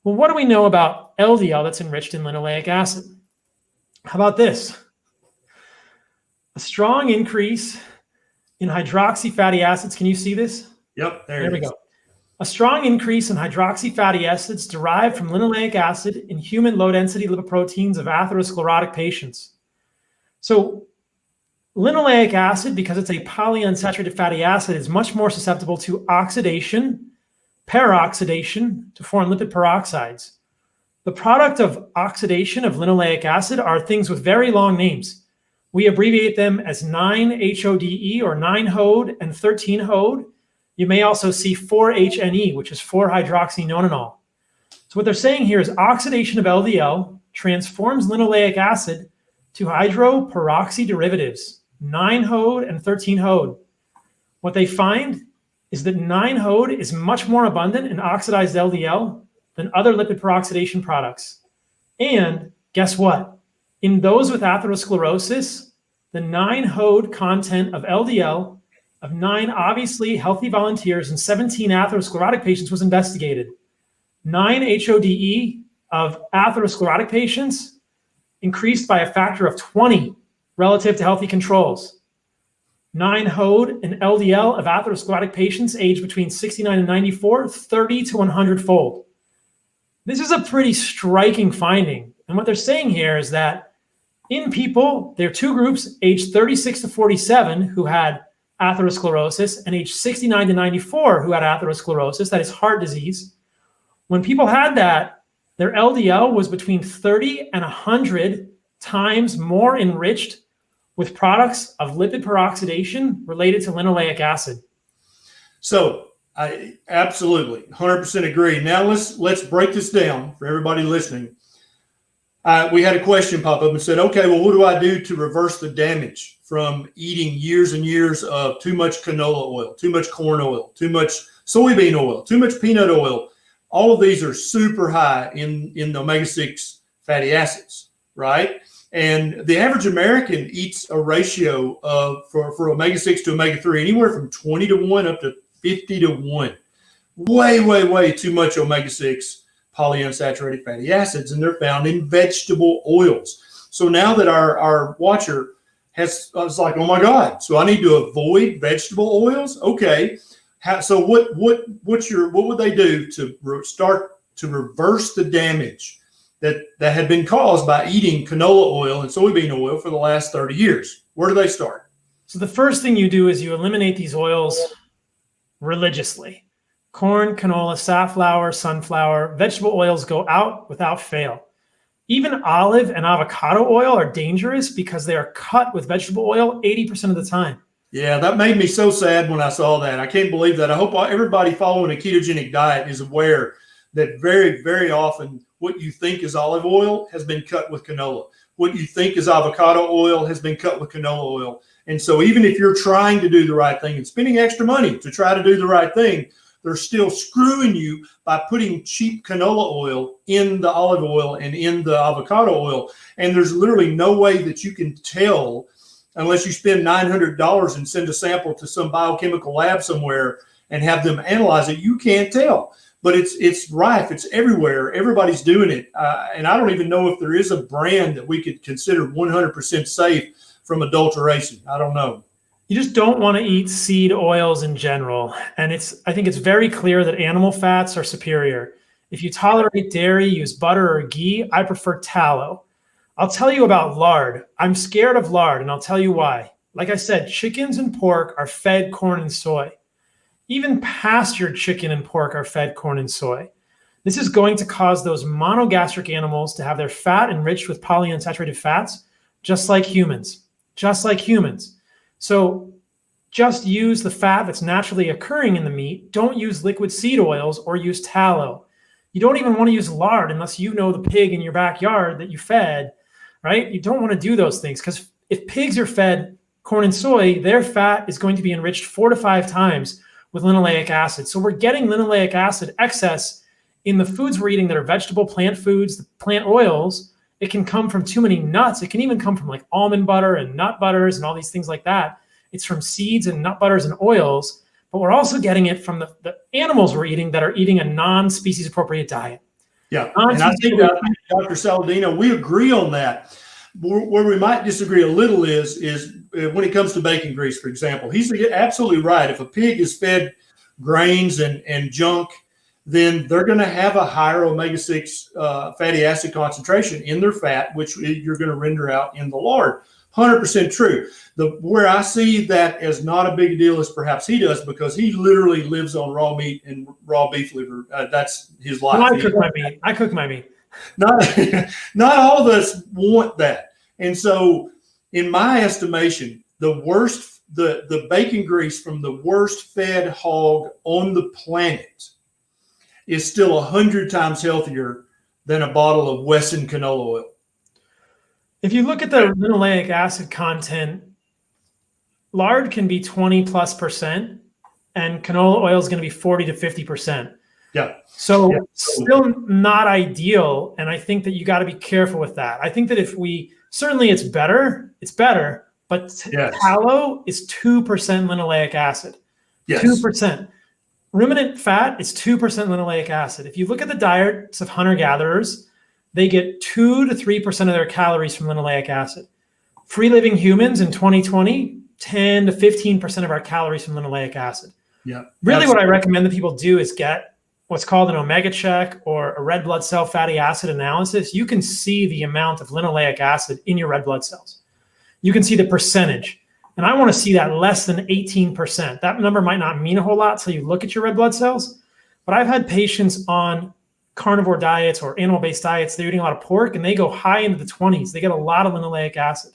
Well, what do we know about LDL that's enriched in linoleic acid? How about this? A strong increase in hydroxy fatty acids. Can you see this? Yep, there we go. A strong increase in hydroxy fatty acids derived from linoleic acid in human low-density lipoproteins of atherosclerotic patients. So linoleic acid, because it's a polyunsaturated fatty acid, is much more susceptible to oxidation, peroxidation to form lipid peroxides. The product of oxidation of linoleic acid are things with very long names. We abbreviate them as 9-HODE or 9-HODE and 13-HODE. You may also see 4-HNE, which is 4-hydroxynonenal. So what they're saying here is oxidation of LDL transforms linoleic acid to hydroperoxy derivatives, 9-HODE and 13-HODE. What they find is that 9-HODE is much more abundant in oxidized LDL than other lipid peroxidation products. And guess what? In those with atherosclerosis, the 9-HODE content of LDL of 9 obviously healthy volunteers and 17 atherosclerotic patients was investigated. 9-HODE of atherosclerotic patients increased by a factor of 20 relative to healthy controls. 9-HODE and LDL of atherosclerotic patients aged between 69 and 94, 30 to 100-fold. This is a pretty striking finding. And what they're saying here is that in people, there are two groups, aged 36 to 47, who had atherosclerosis, and age 69 to 94 who had atherosclerosis, that is heart disease. When people had that, their LDL was between 30 and 100 times more enriched with products of lipid peroxidation related to linoleic acid. So I absolutely 100% agree. Now let's break this down for everybody listening. We had a question pop up and said, okay, well, what do I do to reverse the damage from eating years and years of too much canola oil, too much corn oil, too much soybean oil, too much peanut oil? all of these are super high in the omega-6 fatty acids, right? And the average American eats a ratio of for omega-6 to omega-3 anywhere from 20 to 1 up to 50 to 1. Way, way, way too much omega-6 polyunsaturated fatty acids, and they're found in vegetable oils. So now that our watcher was like, oh my God, so I need to avoid vegetable oils? Okay. So what would they do to start to reverse the damage that had been caused by eating canola oil and soybean oil for the last 30 years? Where do they start? So the first thing you do is you eliminate these oils religiously. Corn, canola, safflower, sunflower, vegetable oils go out without fail. Even olive and avocado oil are dangerous because they are cut with vegetable oil 80% of the time. Yeah, that made me so sad when I saw that. I can't believe that. I hope everybody following a ketogenic diet is aware that very, very often what you think is olive oil has been cut with canola. What you think is avocado oil has been cut with canola oil. And so even if you're trying to do the right thing and spending extra money to try to do the right thing, they're still screwing you by putting cheap canola oil in the olive oil and in the avocado oil. And there's literally no way that you can tell unless you spend $900 and send a sample to some biochemical lab somewhere and have them analyze it. You can't tell. But it's rife. It's everywhere. Everybody's doing it. And I don't even know if there is a brand that we could consider 100% safe from adulteration. I don't know. You just don't want to eat seed oils in general. And I think it's very clear that animal fats are superior. If you tolerate dairy, use butter or ghee. I prefer tallow. I'll tell you about lard. I'm scared of lard, and I'll tell you why. Like I said, chickens and pork are fed corn and soy. Even pastured chicken and pork are fed corn and soy. This is going to cause those monogastric animals to have their fat enriched with polyunsaturated fats, just like humans. So just use the fat that's naturally occurring in the meat. Don't use liquid seed oils or use tallow. You don't even want to use lard unless you know the pig in your backyard that you fed, right? You don't want to do those things because if pigs are fed corn and soy, their fat is going to be enriched 4 to 5 times with linoleic acid. So we're getting linoleic acid excess in the foods we're eating that are vegetable, plant foods, the plant oils. It can come from too many nuts. It can even come from like almond butter and nut butters and all these things like that. It's from seeds and nut butters and oils, but we're also getting it from the animals we're eating that are eating a non-species appropriate diet. Yeah, and I think Dr. Saladino, we agree on that. Where we might disagree a little is when it comes to bacon grease, for example. He's absolutely right. If a pig is fed grains and junk, then they're going to have a higher omega-6 fatty acid concentration in their fat, which you're going to render out in the lard. 100% true. Where I see that as not a big deal as perhaps he does, because he literally lives on raw meat and raw beef liver. That's his life. Well, I cook my meat. Not all of us want that. And so in my estimation, the bacon grease from the worst fed hog on the planet is still 100 times healthier than a bottle of Wesson canola oil. If you look at the linoleic acid content, lard can be 20+%, and canola oil is going to be 40 to 50%. Yeah. So still not ideal. And I think that you got to be careful with that. I think that certainly it's better, but tallow is 2% linoleic acid. Yes. 2%. Ruminant fat is 2% linoleic acid. If you look at the diets of hunter-gatherers, they get 2 to 3% of their calories from linoleic acid. Free-living humans in 2020, 10 to 15% of our calories from linoleic acid. Yeah. Really what I recommend that people do is get what's called an omega check or a red blood cell fatty acid analysis. You can see the amount of linoleic acid in your red blood cells. You can see the percentage. And I want to see that less than 18%. That number might not mean a whole lot till you look at your red blood cells. But I've had patients on carnivore diets or animal-based diets, they're eating a lot of pork, and they go high into the 20s. They get a lot of linoleic acid.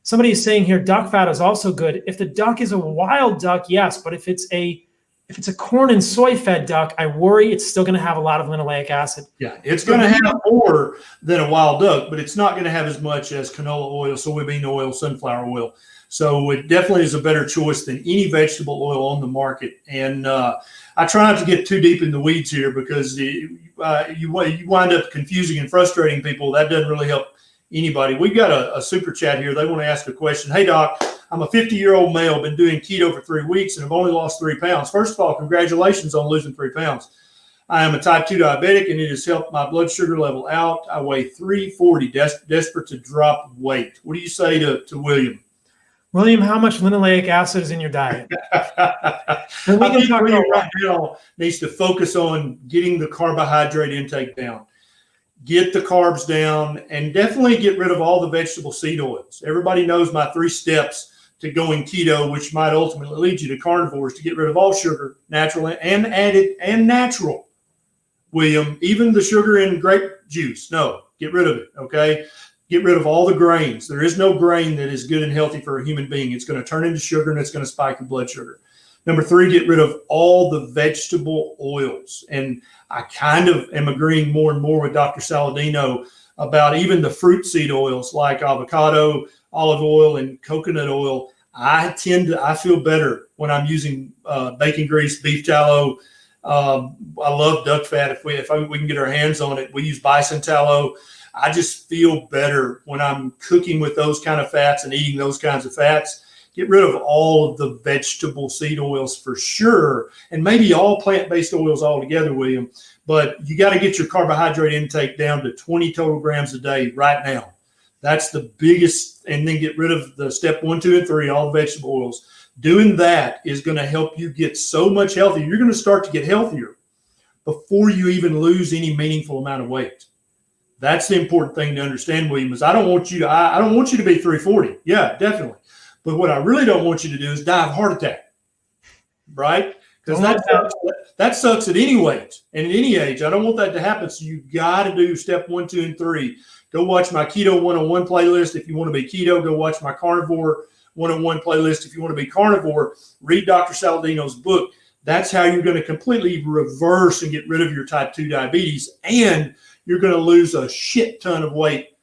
Somebody is saying here, duck fat is also good. If the duck is a wild duck, yes. But if it's a corn and soy fed duck, I worry it's still going to have a lot of linoleic acid. Yeah, it's going to have more than a wild duck, but it's not going to have as much as canola oil, soybean oil, sunflower oil. So it definitely is a better choice than any vegetable oil on the market. And I try not to get too deep in the weeds here because you wind up confusing and frustrating people. That doesn't really help anybody. We've got a super chat here. They want to ask a question. Hey, Doc, I'm a 50-year-old male, been doing keto for 3 weeks and have only lost 3 pounds. First of all, congratulations on losing 3 pounds. I am a type 2 diabetic, and it has helped my blood sugar level out. I weigh 340, desperate to drop weight. What do you say to William? William, how much linoleic acid is in your diet? And we can talk about right now needs to focus on getting the carbohydrate intake down. Get the carbs down, and definitely get rid of all the vegetable seed oils. Everybody knows my 3 steps to going keto, which might ultimately lead you to carnivores, to get rid of all sugar, natural and added and natural. William, even the sugar in grape juice, no, get rid of it, okay? Get rid of all the grains. There is no grain that is good and healthy for a human being. It's going to turn into sugar, and it's going to spike your blood sugar. Number 3, get rid of all the vegetable oils. And I kind of am agreeing more and more with Dr. Saladino about even the fruit seed oils like avocado, olive oil, and coconut oil. I feel better when I'm using bacon grease, beef tallow. I love duck fat. If we can get our hands on it, we use bison tallow. I just feel better when I'm cooking with those kind of fats and eating those kinds of fats. Get rid of all of the vegetable seed oils for sure, and maybe all plant-based oils altogether, William. But you got to get your carbohydrate intake down to 20 total grams a day right now. That's the biggest, and then get rid of the step 1, 2, and 3, all the vegetable oils. Doing that is going to help you get so much healthier. You're going to start to get healthier before you even lose any meaningful amount of weight. That's the important thing to understand, William, is I don't want you to be 340. Yeah, definitely. But what I really don't want you to do is die of heart attack, right? Because that sucks at any weight and at any age. I don't want that to happen. So you got to do step 1, 2, and 3. Go watch my Keto 101 playlist if you want to be keto. Go watch my Carnivore 101 playlist if you want to be carnivore. Read Dr. Saladino's book. That's how you're going to completely reverse and get rid of your type 2 diabetes, and you're going to lose a shit ton of weight.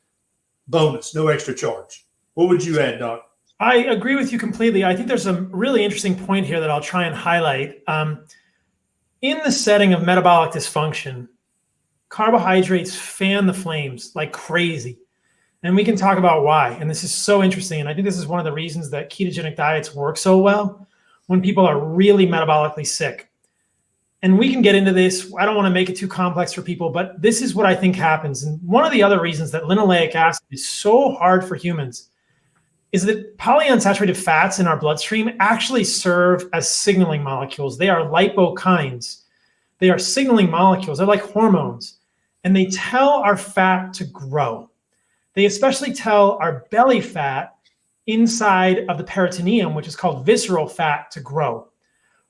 Bonus, no extra charge. What would you add, Doc? I agree with you completely. I think there's a really interesting point here that I'll try and highlight. In the setting of metabolic dysfunction, carbohydrates fan the flames like crazy. And we can talk about why. And this is so interesting. And I think this is one of the reasons that ketogenic diets work so well when people are really metabolically sick. And we can get into this. I don't want to make it too complex for people, but this is what I think happens. And one of the other reasons that linoleic acid is so hard for humans is that polyunsaturated fats in our bloodstream actually serve as signaling molecules. They are lipokines. They are signaling molecules. They're like hormones. And they tell our fat to grow. They especially tell our belly fat inside of the peritoneum, which is called visceral fat, to grow.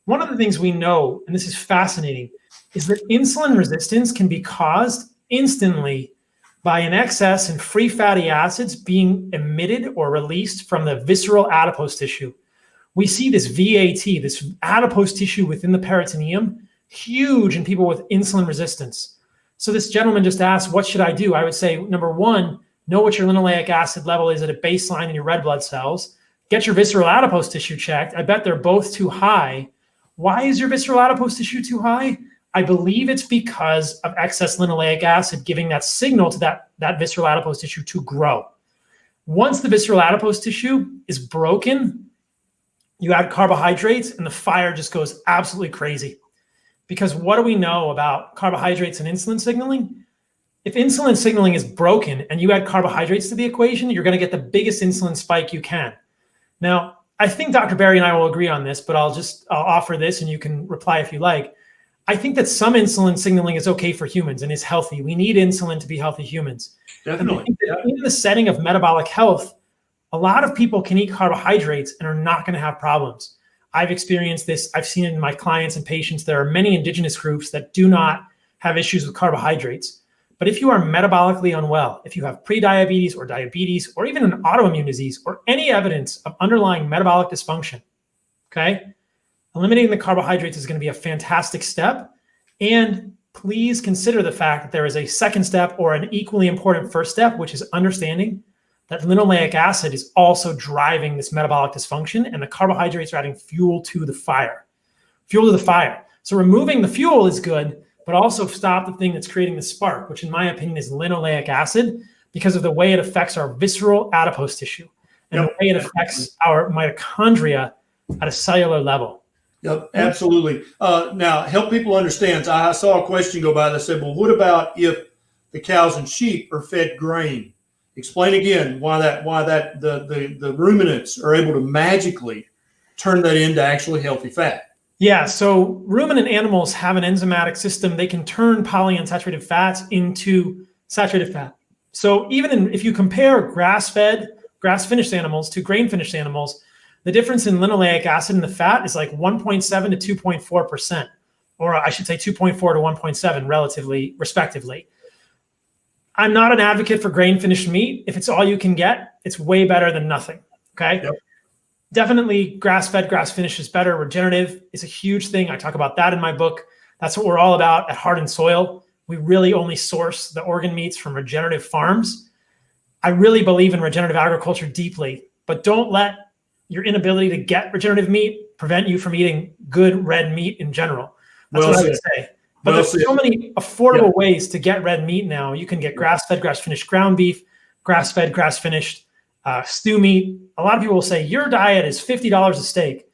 One of the things we know, and this is fascinating, is that insulin resistance can be caused instantly by an excess in free fatty acids being emitted or released from the visceral adipose tissue. We see this VAT, this adipose tissue within the peritoneum, huge in people with insulin resistance. So this gentleman just asked, what should I do? I would say, number 1, know what your linoleic acid level is at a baseline in your red blood cells. Get your visceral adipose tissue checked. I bet they're both too high. Why is your visceral adipose tissue too high? I believe it's because of excess linoleic acid giving that signal to that visceral adipose tissue to grow. Once the visceral adipose tissue is broken, you add carbohydrates and the fire just goes absolutely crazy. Because what do we know about carbohydrates and insulin signaling? If insulin signaling is broken and you add carbohydrates to the equation, you're going to get the biggest insulin spike you can. Now, I think Dr. Berry and I will agree on this, but I'll offer this and you can reply if you like. I think that some insulin signaling is okay for humans and is healthy. We need insulin to be healthy humans. Definitely. In the setting of metabolic health, a lot of people can eat carbohydrates and are not going to have problems. I've experienced this. I've seen it in my clients and patients. There are many indigenous groups that do not have issues with carbohydrates. But if you are metabolically unwell, if you have prediabetes or diabetes or even an autoimmune disease or any evidence of underlying metabolic dysfunction, okay, eliminating the carbohydrates is going to be a fantastic step. And please consider the fact that there is a second step or an equally important first step, which is understanding that linoleic acid is also driving this metabolic dysfunction and the carbohydrates are adding fuel to the fire. Fuel to the fire. So removing the fuel is good, but also stop the thing that's creating the spark, which in my opinion is linoleic acid, because of the way it affects our visceral adipose tissue and the way it affects our mitochondria at a cellular level. Yep, absolutely. Now, help people understand. I saw a question go by that said, well, what about if the cows and sheep are fed grain? Explain again why the ruminants are able to magically turn that into actually healthy fat. Yeah, so ruminant animals have an enzymatic system. They can turn polyunsaturated fats into saturated fat. So even if you compare grass-fed, grass-finished animals to grain-finished animals, the difference in linoleic acid in the fat is like 1.7 to 2.4%, or I should say 2.4 to 1.7 relatively, respectively. I'm not an advocate for grain-finished meat. If it's all you can get, it's way better than nothing, okay? Yep. Definitely grass-fed, grass-finished is better. Regenerative is a huge thing. I talk about that in my book. That's what we're all about at Heart and Soil. We really only source the organ meats from regenerative farms. I really believe in regenerative agriculture deeply, but don't let your inability to get regenerative meat prevent you from eating good red meat in general. That's what I would say. But there's so many affordable ways to get red meat now. You can get grass-fed, grass-finished ground beef, grass-fed, grass-finished stew meat. A lot of people will say, your diet is $50 a steak.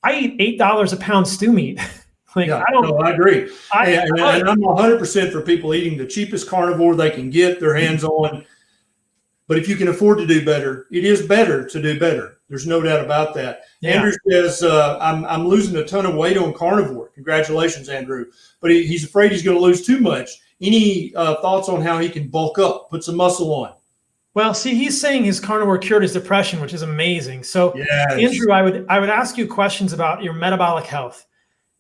I eat $8 a pound stew meat. I agree. And I'm 100% for people eating the cheapest carnivore they can get their hands on. But if you can afford to do better, it is better to do better. There's no doubt about that. Yeah. Andrew says, I'm losing a ton of weight on carnivore. Congratulations, Andrew. But he's afraid he's going to lose too much. Any thoughts on how he can bulk up, put some muscle on? Well, see, he's saying his carnivore cured his depression, which is amazing. So, Andrew, I would ask you questions about your metabolic health.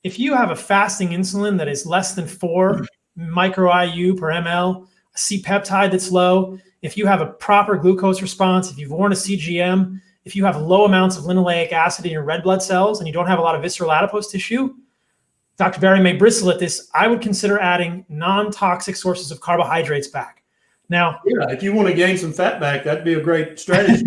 If you have a fasting insulin that is less than 4 micro IU per ml, a C-peptide that's low, if you have a proper glucose response, if you've worn a CGM, if you have low amounts of linoleic acid in your red blood cells and you don't have a lot of visceral adipose tissue, Dr. Barry may bristle at this, I would consider adding non-toxic sources of carbohydrates back. Now, if you want to gain some fat back, that'd be a great strategy.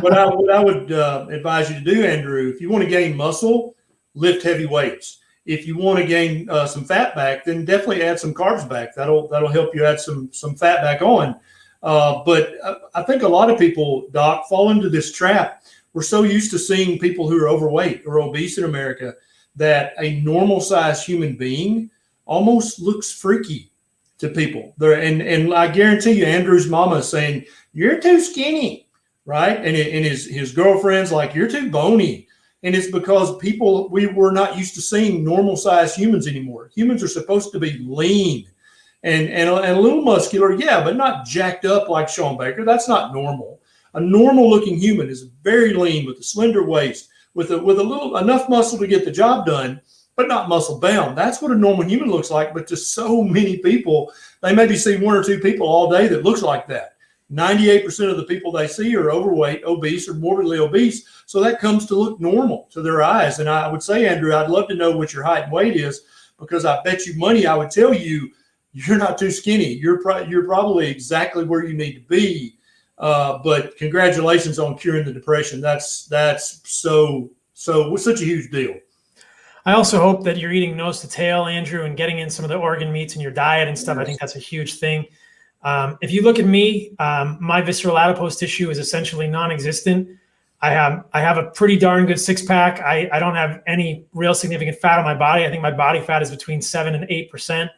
What I would advise you to do, Andrew, if you want to gain muscle, lift heavy weights. If you want to gain some fat back, then definitely add some carbs back. That'll help you add some fat back on. But I think a lot of people, Doc, fall into this trap. We're so used to seeing people who are overweight or obese in America that a normal-sized human being almost looks freaky to people. And I guarantee you, Andrew's mama is saying, you're too skinny, right? And his girlfriend's like, you're too bony. And it's because we're not used to seeing normal-sized humans anymore. Humans are supposed to be lean and a little muscular, yeah, but not jacked up like Sean Baker. That's not normal. A normal-looking human is very lean with a slender waist, with a little enough muscle to get the job done, but not muscle bound. That's what a normal human looks like. But to so many people, they maybe see 1 or 2 people all day that looks like that. 98% of the people they see are overweight, obese, or morbidly obese. So that comes to look normal to their eyes. And I would say, Andrew, I'd love to know what your height and weight is, because I bet you money I would tell you you're not too skinny. You're probably exactly where you need to be. But congratulations on curing the depression. That's so such a huge deal. I also hope that you're eating nose to tail, Andrew, and getting in some of the organ meats in your diet and stuff. Yes. I think that's a huge thing. If you look at me, my visceral adipose tissue is essentially non-existent. I have a pretty darn good 6-pack. I don't have any real significant fat on my body. I think my body fat is between 7 and 8%.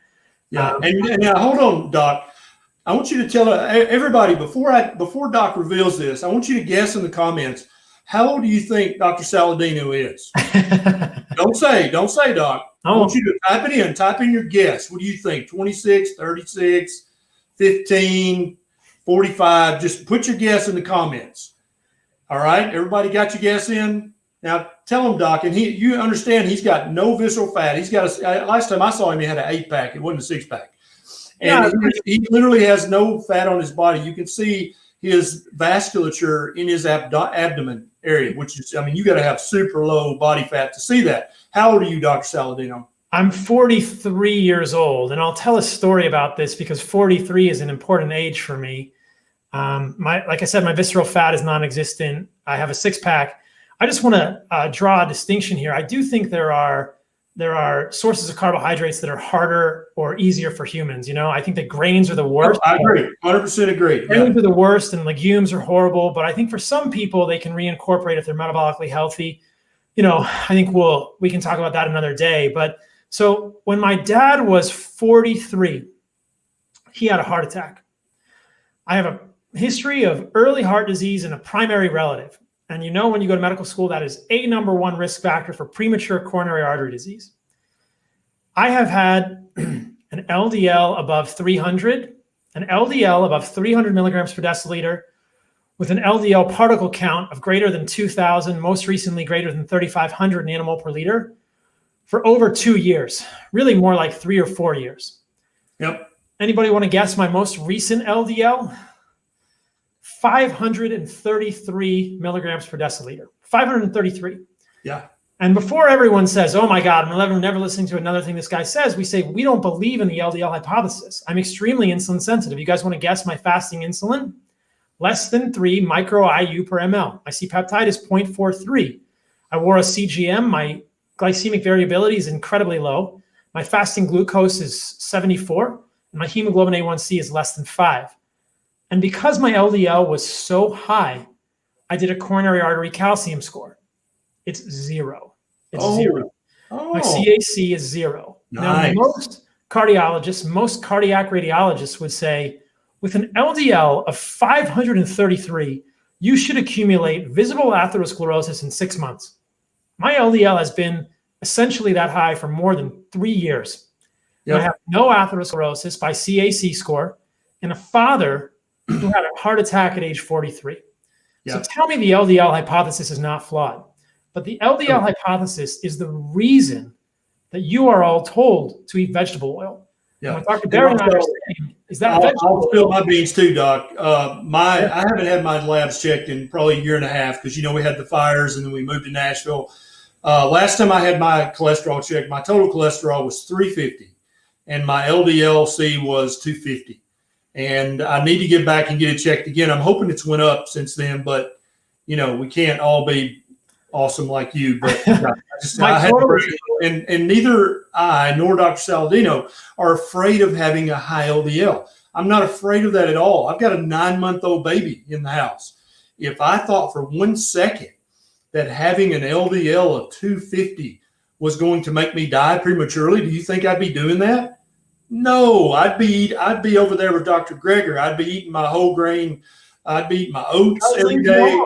Yeah, and now hold on, Doc. I want you to tell everybody before Doc reveals this. I want you to guess in the comments, how old do you think Dr. Saladino is? Don't say, Doc. I want you to type it in. Type in your guess. What do you think? 26, 36, 15, 45. Just put your guess in the comments. All right. Everybody got your guess in? Now tell him, Doc, and you understand he's got no visceral fat. He's got last time I saw him, he had an 8-pack. It wasn't a 6-pack. And he literally has no fat on his body. You can see his vasculature in his abdomen area, which is, I mean, you got to have super low body fat to see that. How old are you, Dr. Saladino? I'm 43 years old, and I'll tell a story about this because 43 is an important age for me. Like I said, my visceral fat is non-existent. I have a 6-pack. I just want to draw a distinction here. I do think there are there are sources of carbohydrates that are harder or easier for humans. I think that grains are the worst. I agree. 100% agree. Grains are the worst, and legumes are horrible. But I think for some people, they can reincorporate if they're metabolically healthy. I think we can talk about that another day. But so when my dad was 43, he had a heart attack. I have a history of early heart disease in a primary relative. And when you go to medical school, that is a number one risk factor for premature coronary artery disease. I have had an LDL above 300, an LDL above 300 milligrams per deciliter, with an LDL particle count of greater than 2,000, most recently greater than 3,500 nanomole per liter, for over 2 years, really more like 3 or 4 years. Yep. Anybody want to guess my most recent LDL? 533 milligrams per deciliter. 533. Yeah. And before everyone says, oh my God, I'm never listening to another thing this guy says, we say, we don't believe in the LDL hypothesis. I'm extremely insulin sensitive. You guys want to guess my fasting insulin? Less than 3 micro IU per ml. My C-peptide is 0.43. I wore a CGM. My glycemic variability is incredibly low. My fasting glucose is 74. And my hemoglobin A1C is less than 5. And because my LDL was so high, I did a coronary artery calcium score. It's 0. It's 0. My CAC is 0. Nice. Now, most cardiologists, most cardiac radiologists would say, with an LDL of 533, you should accumulate visible atherosclerosis in 6 months. My LDL has been essentially that high for more than 3 years. Yep. I have no atherosclerosis by CAC score, and a father who had a heart attack at age 43. Yep. So tell me the LDL hypothesis is not flawed. But the LDL hypothesis is the reason that you are all told to eat vegetable oil. Yeah. What Dr. Barry and I are saying is that I'll spill my beans too, Doc. I haven't had my labs checked in probably a year and a half because, we had the fires and then we moved to Nashville. Last time I had my cholesterol checked, my total cholesterol was 350 and my LDL-C was 250. And I need to get back and get it checked again. I'm hoping it's went up since then, but, we can't all be awesome like you. But and neither I nor Dr. Saladino are afraid of having a high LDL. I'm not afraid of that at all. I've got a 9-month-old baby in the house. If I thought for 1 second that having an LDL of 250 was going to make me die prematurely, do you think I'd be doing that? No, I'd be over there with Dr. Greger. I'd be eating my whole grain. I'd be eating my oats every day.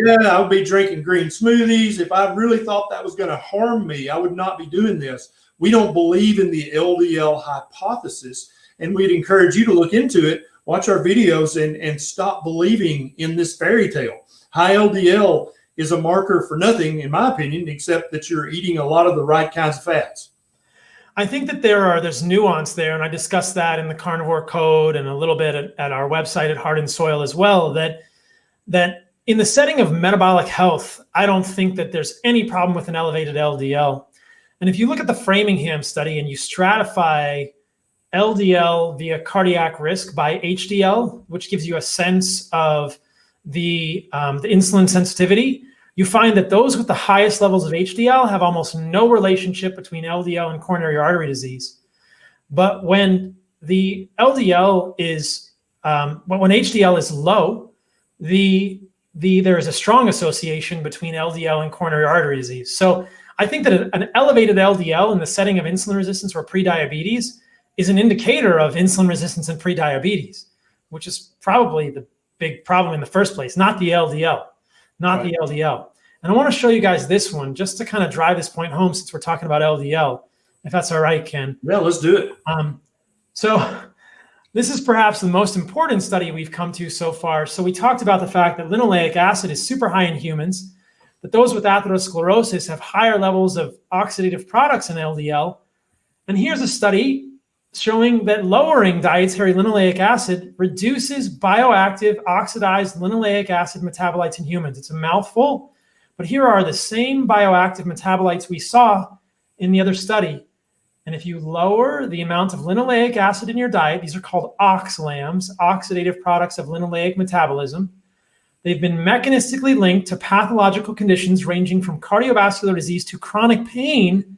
Yeah, I would be drinking green smoothies. If I really thought that was going to harm me, I would not be doing this. We don't believe in the LDL hypothesis, and we'd encourage you to look into it, watch our videos, and stop believing in this fairy tale. High LDL is a marker for nothing, in my opinion, except that you're eating a lot of the right kinds of fats. I think that there's nuance there, and I discussed that in the Carnivore Code and a little bit at our website at Heart and Soil as well, that in the setting of metabolic health, I don't think that there's any problem with an elevated LDL. And if you look at the Framingham study and you stratify LDL via cardiac risk by HDL, which gives you a sense of the insulin sensitivity, you find that those with the highest levels of HDL have almost no relationship between LDL and coronary artery disease. But when the LDL is, when HDL is low, there is a strong association between LDL and coronary artery disease. So I think that an elevated LDL in the setting of insulin resistance or prediabetes is an indicator of insulin resistance and prediabetes, which is probably the big problem in the first place, not the LDL. Not the LDL. And I want to show you guys this one just to kind of drive this point home since we're talking about LDL, if that's all right, Ken. Yeah, let's do it. So this is perhaps the most important study we've come to so far. So we talked about the fact that linoleic acid is super high in humans, that those with atherosclerosis have higher levels of oxidative products in LDL. And here's a study showing that lowering dietary linoleic acid reduces bioactive oxidized linoleic acid metabolites in humans. It's a mouthful, but here are the same bioactive metabolites we saw in the other study. And if you lower the amount of linoleic acid in your diet, these are called OXLAMs, oxidative products of linoleic metabolism. They've been mechanistically linked to pathological conditions ranging from cardiovascular disease to chronic pain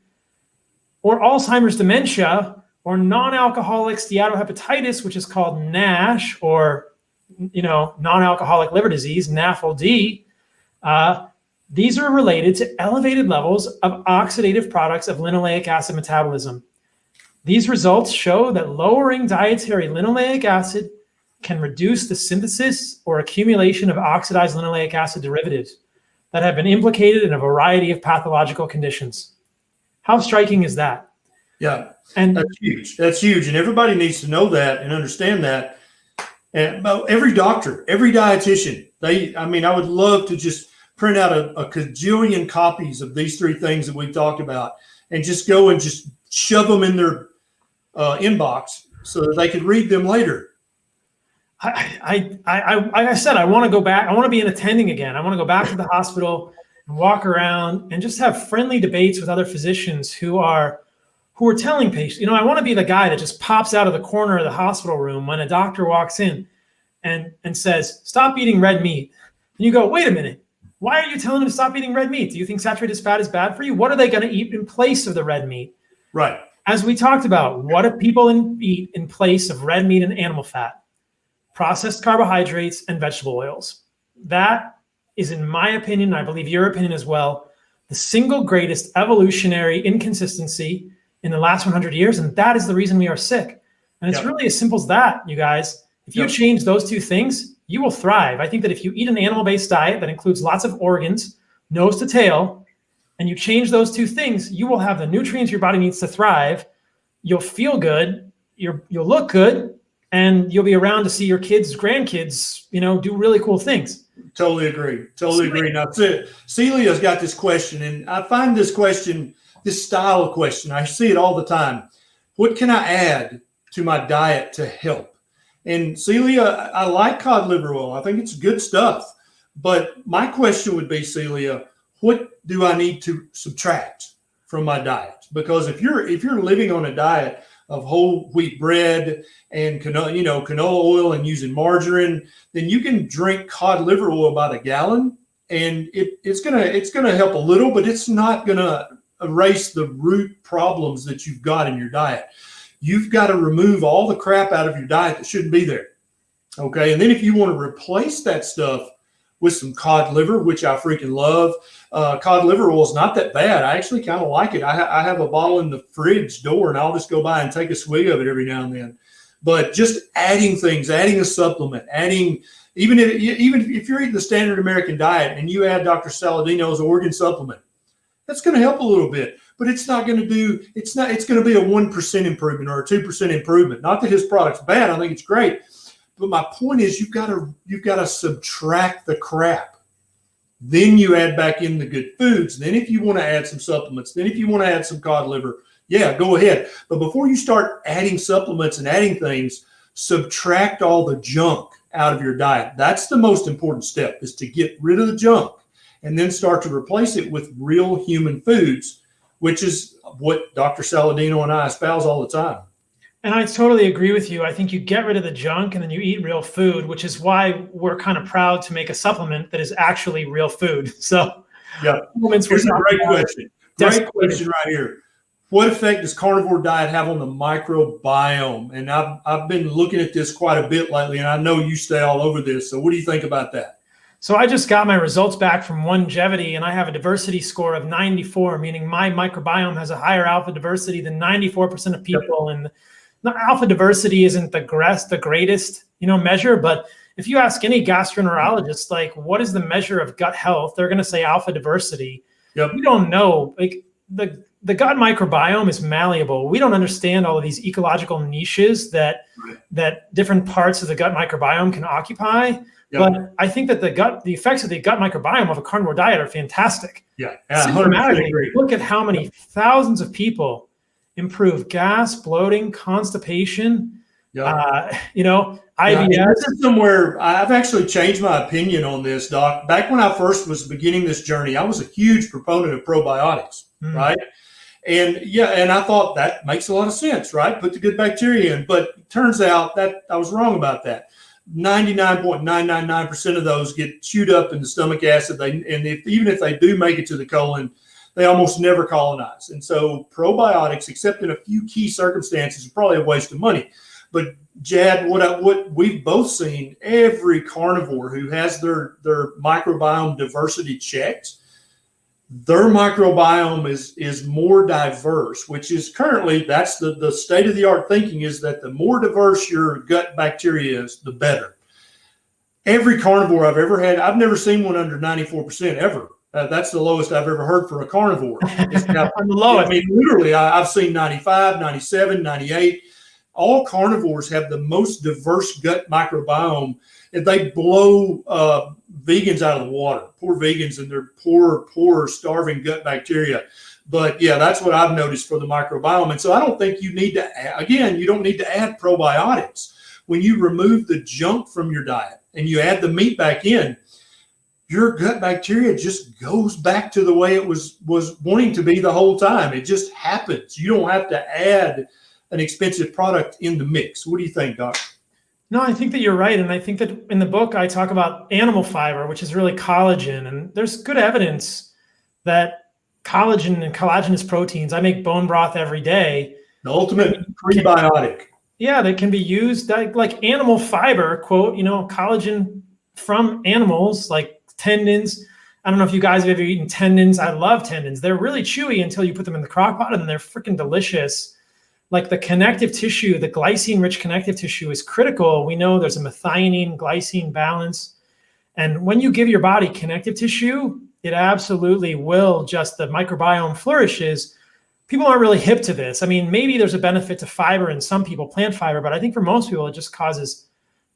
or Alzheimer's dementia, or non-alcoholic steatohepatitis, which is called NASH, or non-alcoholic liver disease, NAFLD. These are related to elevated levels of oxidative products of linoleic acid metabolism. These results show that lowering dietary linoleic acid can reduce the synthesis or accumulation of oxidized linoleic acid derivatives that have been implicated in a variety of pathological conditions. How striking is that? Yeah, and that's huge. That's huge. And everybody needs to know that and understand that. And every doctor, every dietitian, I would love to just print out a cajillion copies of these three things that we've talked about and just go and just shove them in their inbox so that they could read them later. Like I said, I want to go back. I want to be an attending again. I want to go back to the hospital and walk around and just have friendly debates with other physicians who are telling patients, I want to be the guy that just pops out of the corner of the hospital room when a doctor walks in and says, stop eating red meat. And you go, wait a minute. Why are you telling them to stop eating red meat? Do you think saturated fat is bad for you? What are they going to eat in place of the red meat? Right. As we talked about, what do people eat in place of red meat and animal fat? Processed carbohydrates and vegetable oils. That is, in my opinion, I believe your opinion as well, the single greatest evolutionary inconsistency in the last 100 years. And that is the reason we are sick. And it's really as simple as that, you guys. If you change those two things, you will thrive. I think that if you eat an animal-based diet that includes lots of organs, nose to tail, and you change those two things, you will have the nutrients your body needs to thrive. You'll feel good. You'll look good. And you'll be around to see your kids, grandkids, do really cool things. Totally agree. Totally agree. Now, Celia's got this question, and I find this question, this style of question, I see it all the time. What can I add to my diet to help? And Celia, I like cod liver oil. I think it's good stuff. But my question would be, Celia, what do I need to subtract from my diet? Because if you're living on a diet of whole wheat bread and canola oil and using margarine, then you can drink cod liver oil by the gallon, and it's gonna help a little, but it's not gonna erase the root problems that you've got in your diet. You've got to remove all the crap out of your diet that shouldn't be there. Okay, and then if you want to replace that stuff with some cod liver, which I freaking love. Cod liver oil is not that bad. I actually kind of like it. I have a bottle in the fridge door, and I'll just go by and take a swig of it every now and then. But just adding things, adding a supplement, even if you're eating the standard American diet and you add Dr. Saladino's organ supplement, that's going to help a little bit. But it's going to be a 1% improvement or a 2% improvement. Not that his product's bad. I think it's great. But my point is you've got to subtract the crap. Then you add back in the good foods. Then if you want to add some supplements, then if you want to add some cod liver, yeah, go ahead. But before you start adding supplements and adding things, subtract all the junk out of your diet. That's the most important step, is to get rid of the junk and then start to replace it with real human foods, which is what Dr. Saladino and I espouse all the time. And I totally agree with you. I think you get rid of the junk and then you eat real food, which is why we're kind of proud to make a supplement that is actually real food. So, yeah, here's a great question. Great question right here. What effect does carnivore diet have on the microbiome? And I've been looking at this quite a bit lately, and I know you stay all over this. So what do you think about that? So I just got my results back from Longevity, and I have a diversity score of 94, meaning my microbiome has a higher alpha diversity than 94% of people. Yep. And the alpha diversity isn't the greatest, measure, but if you ask any gastroenterologist, like, what is the measure of gut health? They're going to say alpha diversity. Yep. We don't know. Like the gut microbiome is malleable. We don't understand all of these ecological niches that different parts of the gut microbiome can occupy. Yep. But I think that the effects of the gut microbiome of a carnivore diet are fantastic. Yeah, systematically, look at how many thousands of people improve gas, bloating, constipation. Yep. IBS. This is somewhere I've actually changed my opinion on this, Doc. Back when I first was beginning this journey, I was a huge proponent of probiotics, right? And I thought that makes a lot of sense, right? Put the good bacteria in. But it turns out that I was wrong about that. 99.999% of those get chewed up in the stomach acid. Even if they do make it to the colon, they almost never colonize. And so probiotics, except in a few key circumstances, are probably a waste of money. But Jad, what we've both seen, every carnivore who has their microbiome diversity checked, their microbiome is more diverse, which is currently, that's the state of the art thinking, is that the more diverse your gut bacteria is, the better. Every carnivore I've ever had, I've never seen one under 94% ever. That's the lowest I've ever heard for a carnivore. It's now, I'm the lowest. I mean, literally, I've seen 95, 97, 98. All carnivores have the most diverse gut microbiome, and they blow vegans out of the water. Poor vegans and their poor starving gut bacteria. But yeah, that's what I've noticed for the microbiome. And so I don't think you need to, you don't need to add probiotics. When you remove the junk from your diet and you add the meat back in, your gut bacteria just goes back to the way it was wanting to be the whole time. It just happens. You don't have to add an expensive product in the mix. What do you think, Doc? No, I think that you're right. And I think that in the book, I talk about animal fiber, which is really collagen. And there's good evidence that collagen and collagenous proteins, I make bone broth every day. The ultimate prebiotic. Yeah, they can be used like animal fiber, quote, collagen from animals like tendons. I don't know if you guys have ever eaten tendons. I love tendons. They're really chewy until you put them in the crock pot, and they're freaking delicious. Like the connective tissue, the glycine-rich connective tissue is critical. We know there's a methionine-glycine balance. And when you give your body connective tissue, it absolutely will the microbiome flourishes. People aren't really hip to this. I mean, maybe there's a benefit to fiber in some people, plant fiber, but I think for most people, it just causes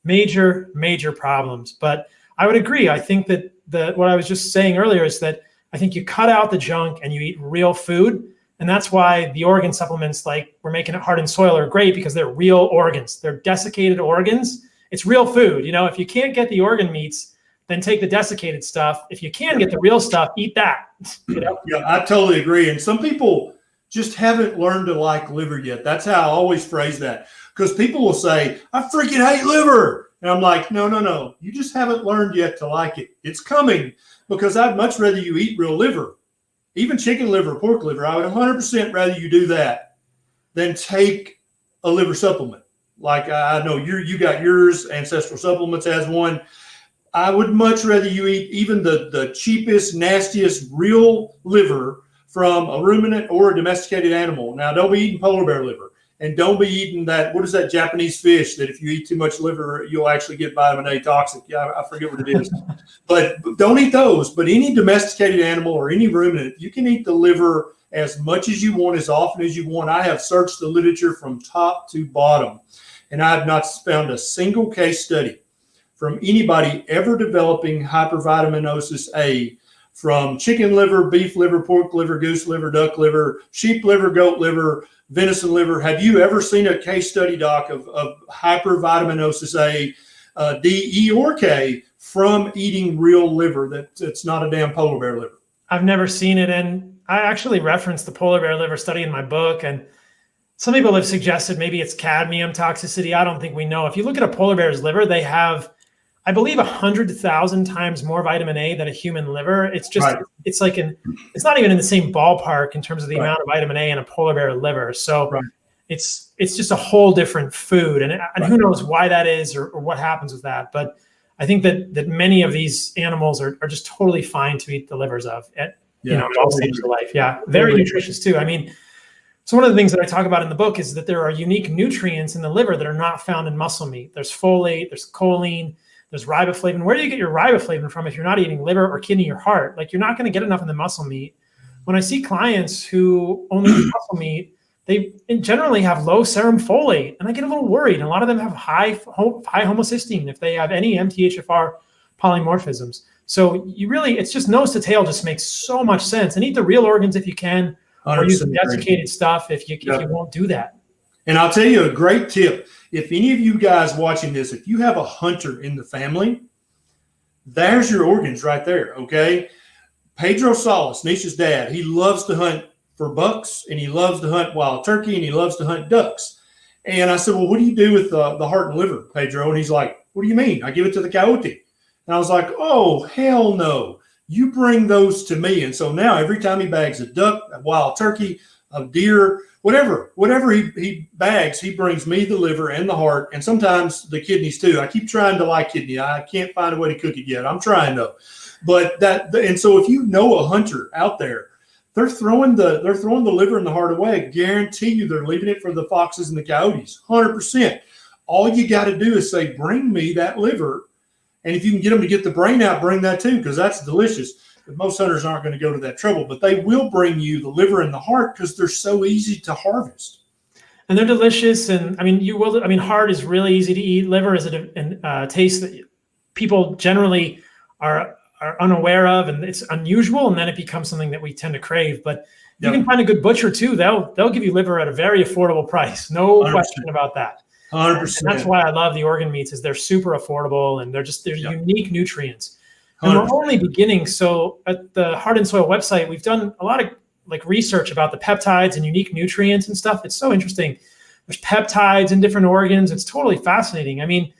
major, major problems. But I would agree. I think that what I was just saying earlier is that I think you cut out the junk and you eat real food. And that's why the organ supplements, like we're making it Heart and Soil, are great, because they're real organs. They're desiccated organs. It's real food. If you can't get the organ meats, then take the desiccated stuff. If you can get the real stuff, eat that. Yeah, I totally agree. And some people just haven't learned to like liver yet. That's how I always phrase that. Because people will say, I freaking hate liver. And I'm like, no. You just haven't learned yet to like it. It's coming, because I'd much rather you eat real liver. Even chicken liver, pork liver, I would 100% rather you do that than take a liver supplement. Like I know you got yours, Ancestral Supplements has one. I would much rather you eat even the cheapest, nastiest real liver from a ruminant or a domesticated animal. Now, don't be eating polar bear liver, and don't be eating what is that Japanese fish that if you eat too much liver, you'll actually get vitamin A toxic. Yeah, I forget what it is. But don't eat those. But any domesticated animal or any ruminant, you can eat the liver as much as you want, as often as you want. I have searched the literature from top to bottom, and I have not found a single case study from anybody ever developing hypervitaminosis A from chicken liver, beef liver, pork liver, goose liver, duck liver, sheep liver, goat liver, venison liver. Have you ever seen a case study, Doc, of hypervitaminosis A, D, E, or K from eating real liver that's not a damn polar bear liver? I've never seen it. And I actually referenced the polar bear liver study in my book. And some people have suggested maybe it's cadmium toxicity. I don't think we know. If you look at a polar bear's liver, they have, I believe, 100,000 times more vitamin A than a human liver. It's just, right. It's not even in the same ballpark in terms of the right. amount of vitamin A in a polar bear liver. So right. it's just a whole different food. And right. who knows why that is or what happens with that. But I think that many of these animals are just totally fine to eat the livers of at all stages of life. Yeah. Very nutritious too. I mean, so one of the things that I talk about in the book is that there are unique nutrients in the liver that are not found in muscle meat. There's folate, there's choline, there's riboflavin. Where do you get your riboflavin from if you're not eating liver or kidney or heart? Like, you're not going to get enough in the muscle meat. When I see clients who only eat muscle meat, they generally have low serum folate, and I get a little worried. And a lot of them have high homocysteine if they have any MTHFR polymorphisms. So it's just nose to tail just makes so much sense. And eat the real organs if you can, or use the desiccated stuff if you won't do that. And I'll tell you a great tip. If any of you guys watching this, if you have a hunter in the family, there's your organs right there, okay? Pedro Salas, Nisha's dad, he loves to hunt for bucks, and he loves to hunt wild turkey, and he loves to hunt ducks. And I said, well, what do you do with the heart and liver, Pedro? And he's like, what do you mean? I give it to the coyote. And I was like, oh, hell no. You bring those to me. And so now every time he bags a duck, a wild turkey, a deer, whatever he bags, he brings me the liver and the heart, and sometimes the kidneys too. I keep trying to like kidney. I can't find a way to cook it yet. I'm trying though. But and so if you know a hunter out there, they're throwing the liver and the heart away. I guarantee you they're leaving it for the foxes and the coyotes, 100%. All you got to do is say, bring me that liver. And if you can get them to get the brain out, bring that too, because that's delicious. But most hunters aren't going to go to that trouble, but they will bring you the liver and the heart because they're so easy to harvest. And they're delicious. And I mean, heart is really easy to eat. Liver is a taste that people generally are unaware of, and it's unusual. And then it becomes something that we tend to crave. But you can find a good butcher too. They'll give you liver at a very affordable price. No 100%. Question about that. 100%. And that's why I love the organ meats, is they're super affordable and they're unique nutrients. And 100%. We're only beginning. So at the Heart and Soil website, we've done a lot of research about the peptides and unique nutrients and stuff. It's so interesting. There's peptides in different organs. It's totally fascinating. I mean,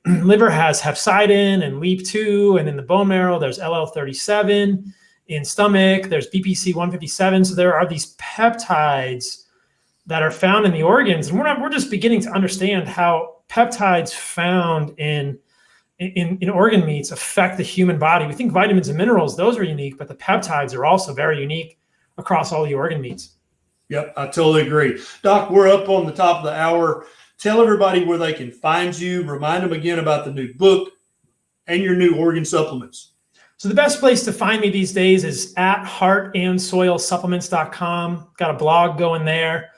liver has hepcidin and LEAP2, and in the bone marrow, there's LL37. In stomach, there's BPC 157. So there are these peptides that are found in the organs, and we're just beginning to understand how peptides found in organ meats affect the human body. We think vitamins and minerals, those are unique, but the peptides are also very unique across all the organ meats. Yep, I totally agree. Doc, we're up on the top of the hour. Tell everybody where they can find you. Remind them again about the new book and your new organ supplements. So the best place to find me these days is at heartandsoilsupplements.com. Got a blog going there.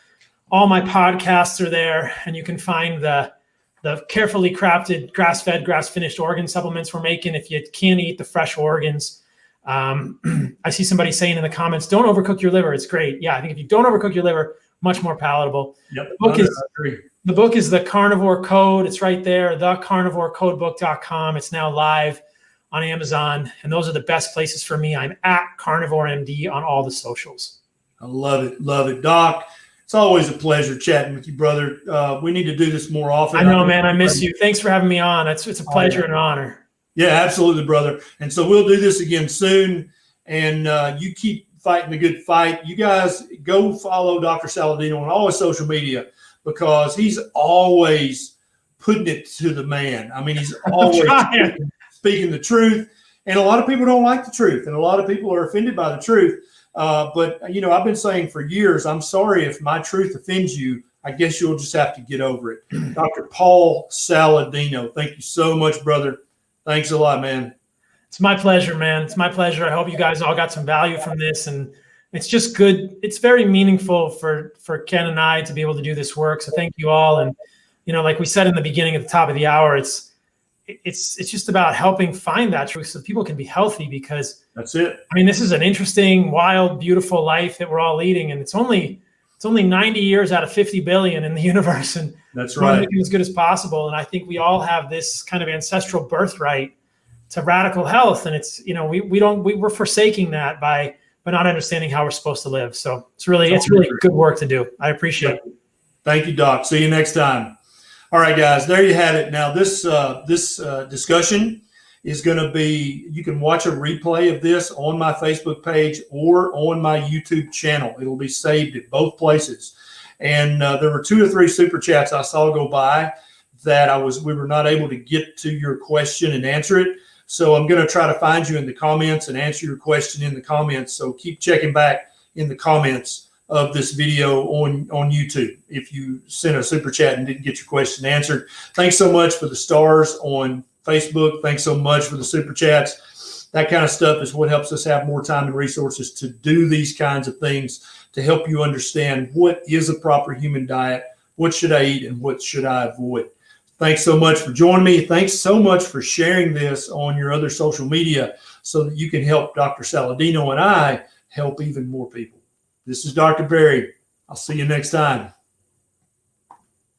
All my podcasts are there, and you can find the carefully crafted, grass-fed, grass-finished organ supplements we're making if you can't eat the fresh organs. I see somebody saying in the comments, don't overcook your liver. It's great. Yeah, I think if you don't overcook your liver, much more palatable. Yep. The book is the Carnivore Code. It's right there, thecarnivorecodebook.com. It's now live on Amazon, and those are the best places for me. I'm at CarnivoreMD on all the socials. I love it. Love it. Doc, it's always a pleasure chatting with you, brother. We need to do this more often. I know, man. I miss you. Thanks for having me on. It's a pleasure and an honor. Yeah, absolutely, brother. And so we'll do this again soon. And you keep fighting the good fight. You guys go follow Dr. Saladino on all his social media, because he's always putting it to the man. I mean, he's always speaking the truth. And a lot of people don't like the truth, and a lot of people are offended by the truth. But, I've been saying for years, I'm sorry if my truth offends you. I guess you'll just have to get over it. Dr. Paul Saladino, thank you so much, brother. Thanks a lot, man. It's my pleasure, man. It's my pleasure. I hope you guys all got some value from this, and it's just good. It's very meaningful for Ken and I to be able to do this work. So thank you all. And, like we said in the beginning at the top of the hour, it's just about helping find that truth so people can be healthy, because that's it. I mean, this is an interesting, wild, beautiful life that we're all leading. And it's only 90 years out of 50 billion in the universe. And that's right. Making it as good as possible. And I think we all have this kind of ancestral birthright to radical health. And it's, we're forsaking that by not understanding how we're supposed to live. So it's really good work to do. I appreciate it. Thank you, Doc. See you next time. All right, guys, there you have it. Now, this discussion is going to be, you can watch a replay of this on my Facebook page or on my YouTube channel. It'll be saved at both places. And there were 2 or 3 super chats I saw go by that we were not able to get to your question and answer it. So I'm going to try to find you in the comments and answer your question in the comments. So keep checking back in the comments of this video on YouTube if you sent a super chat and didn't get your question answered. Thanks so much for the stars on Facebook. Thanks so much for the super chats. That kind of stuff is what helps us have more time and resources to do these kinds of things, to help you understand what is a proper human diet, what should I eat, and what should I avoid. Thanks so much for joining me. Thanks so much for sharing this on your other social media so that you can help Dr. Saladino and I help even more people. This is Dr. Berry. I'll see you next time.